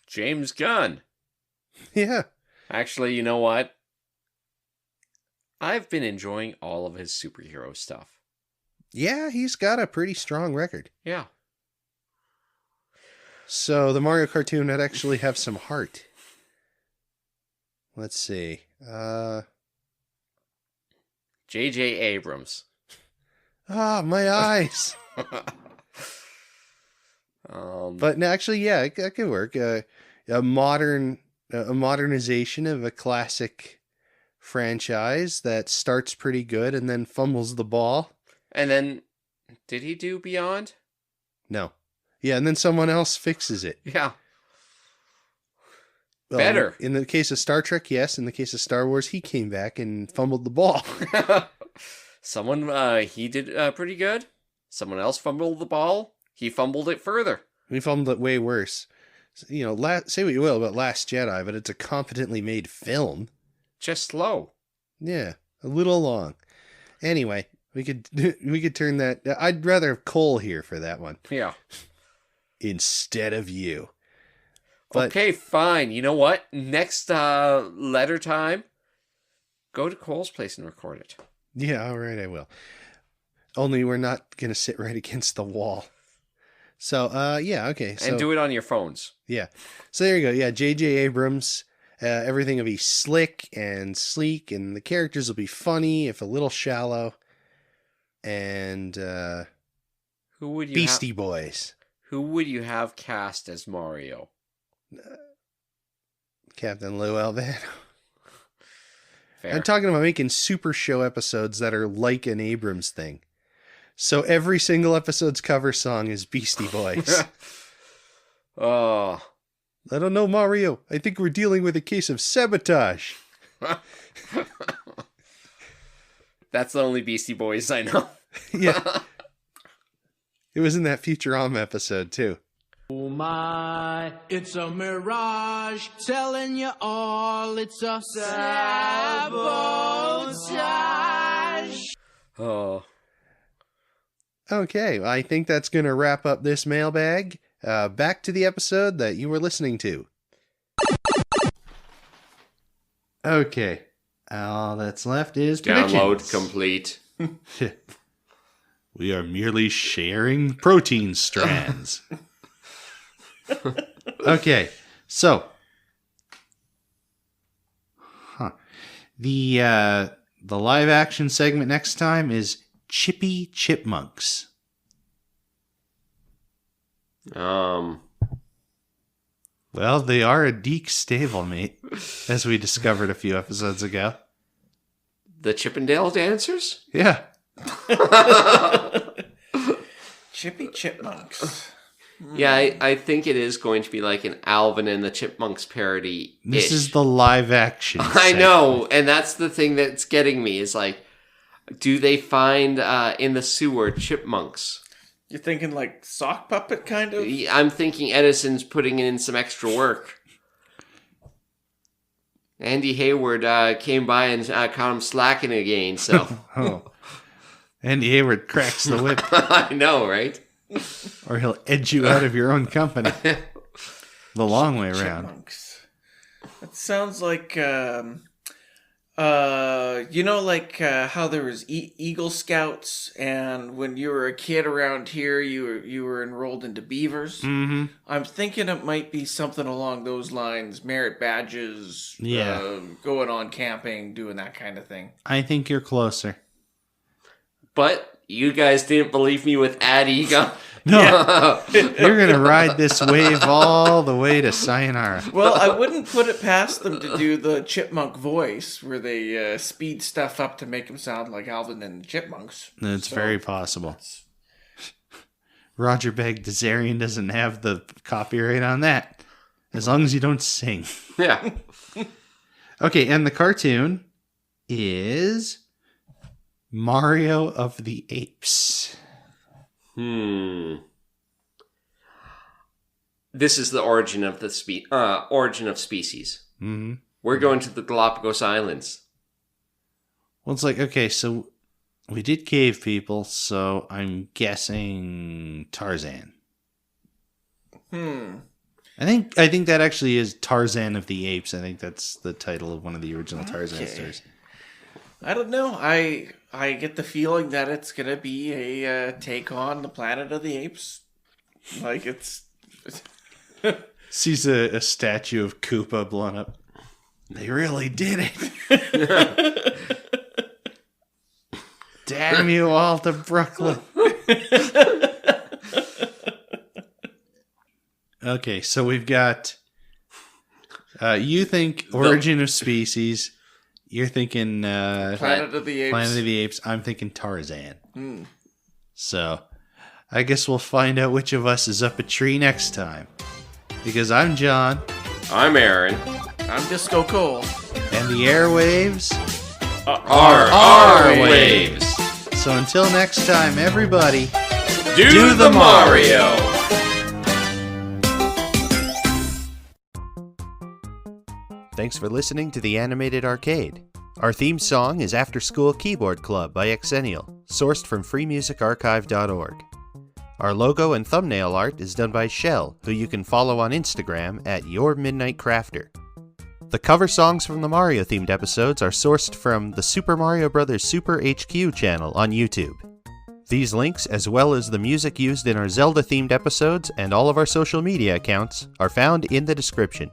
James Gunn. Yeah. Actually, you know what? I've been enjoying all of his superhero stuff. Yeah, he's got a pretty strong record. Yeah. So the Mario cartoon would actually have some heart. Let's see. J.J. Abrams. Ah, my eyes. But actually, yeah, it could work. A modernization of a classic franchise that starts pretty good and then fumbles the ball. And then, did he do Beyond? No. Yeah, and then someone else fixes it. Yeah. Well, Better. In the case of Star Trek, yes. In the case of Star Wars, he came back and fumbled the ball. Someone, he did pretty good. Someone else fumbled the ball. He fumbled it further. We fumbled it way worse. Say what you will about Last Jedi, but it's a competently made film. Just slow. Yeah, a little long. Anyway, We could turn that. I'd rather have Cole here for that one Yeah. instead of you. But, Okay, fine. You know what? Next letter time, go to Cole's place and record it. Yeah, all right, I will. Only we're not going to sit right against the wall. So, yeah, okay. So, And do it on your phones. yeah. So there you go. Yeah, J.J. Abrams. Everything will be slick and sleek, and the characters will be funny, if a little shallow. And Who would you Beastie Boys. Who would you have cast as Mario? Captain Lou Albano. Fair. I'm talking about making Super Show episodes that are like an Abrams thing. So every single episode's cover song is Beastie Boys. Oh. I don't know, Mario. I think we're dealing with a case of sabotage. That's the only Beastie Boys I know. Yeah. It was in that Futurama episode, too. Oh my, it's a mirage, telling you all it's a sabotage. Oh. Okay, I think that's going to wrap up this mailbag. Back to the episode that you were listening to. Okay. All that's left is Download predictions. complete. We are merely sharing protein strands. Okay, so The live action segment next time is Chippy Chipmunks. Um, Well, they are a Deke stablemate, as we discovered a few episodes ago. The Chippendale Dancers? Yeah. Chippy Chipmunks. Yeah, I think it is going to be like an Alvin and the Chipmunks parody. This is the live action. I know, and that's the thing that's getting me is like, do they find in the sewer chipmunks? You're thinking like sock puppet kind of? I'm thinking Edison's putting in some extra work. Andy Hayward came by and caught him slacking again, so. Oh. Andy Hayward cracks the whip. I know, right? Or he'll edge you out of your own company. The long way around. Chipmunks. That sounds like, like how there was Eagle Scouts, and when you were a kid around here, you were enrolled into Beavers. Mm-hmm. I'm thinking it might be something along those lines, merit badges, Yeah. going on camping, doing that kind of thing. I think you're closer. But you guys didn't believe me with Adee Don't. No, you're going to ride this wave all the way to Sayonara. Well, I wouldn't put it past them to do the chipmunk voice, where they speed stuff up to make them sound like Alvin and the Chipmunks. It's very possible. Roger Bagdasarian doesn't have the copyright on that, as long as you don't sing. Yeah. Okay, and the cartoon is Mario of the Apes. This is the origin of the origin of species. Mm-hmm. We're going to the Galapagos Islands. Well, it's like, okay, so we did cave people, so I'm guessing Tarzan. I think that actually is Tarzan of the Apes. I think that's the title of one of the original Tarzan stories. I don't know. I get the feeling that it's gonna be a take on the Planet of the Apes. Like it's Sees a statue of Koopa blown up. They really did it. Damn you all to Brooklyn. Okay, so we've got you think Origin of Species. You're thinking Planet of the Apes. Planet of the Apes. I'm thinking Tarzan. So I guess we'll find out which of us is up a tree next time. Because I'm John. I'm Aaron. I'm Disco Cole. And the airwaves Our waves. So until next time, everybody, Do the Mario. Thanks for listening to The Animated Arcade. Our theme song is After School Keyboard Club by Xennial. sourced from freemusicarchive.org. Our logo and thumbnail art is done by Shell, who you can follow on Instagram at YourMidnightCrafter. The cover songs from the Mario-themed episodes are sourced from the Super Mario Bros. Super HQ channel on YouTube. These links, as well as the music used in our Zelda-themed episodes and all of our social media accounts, are found in the description.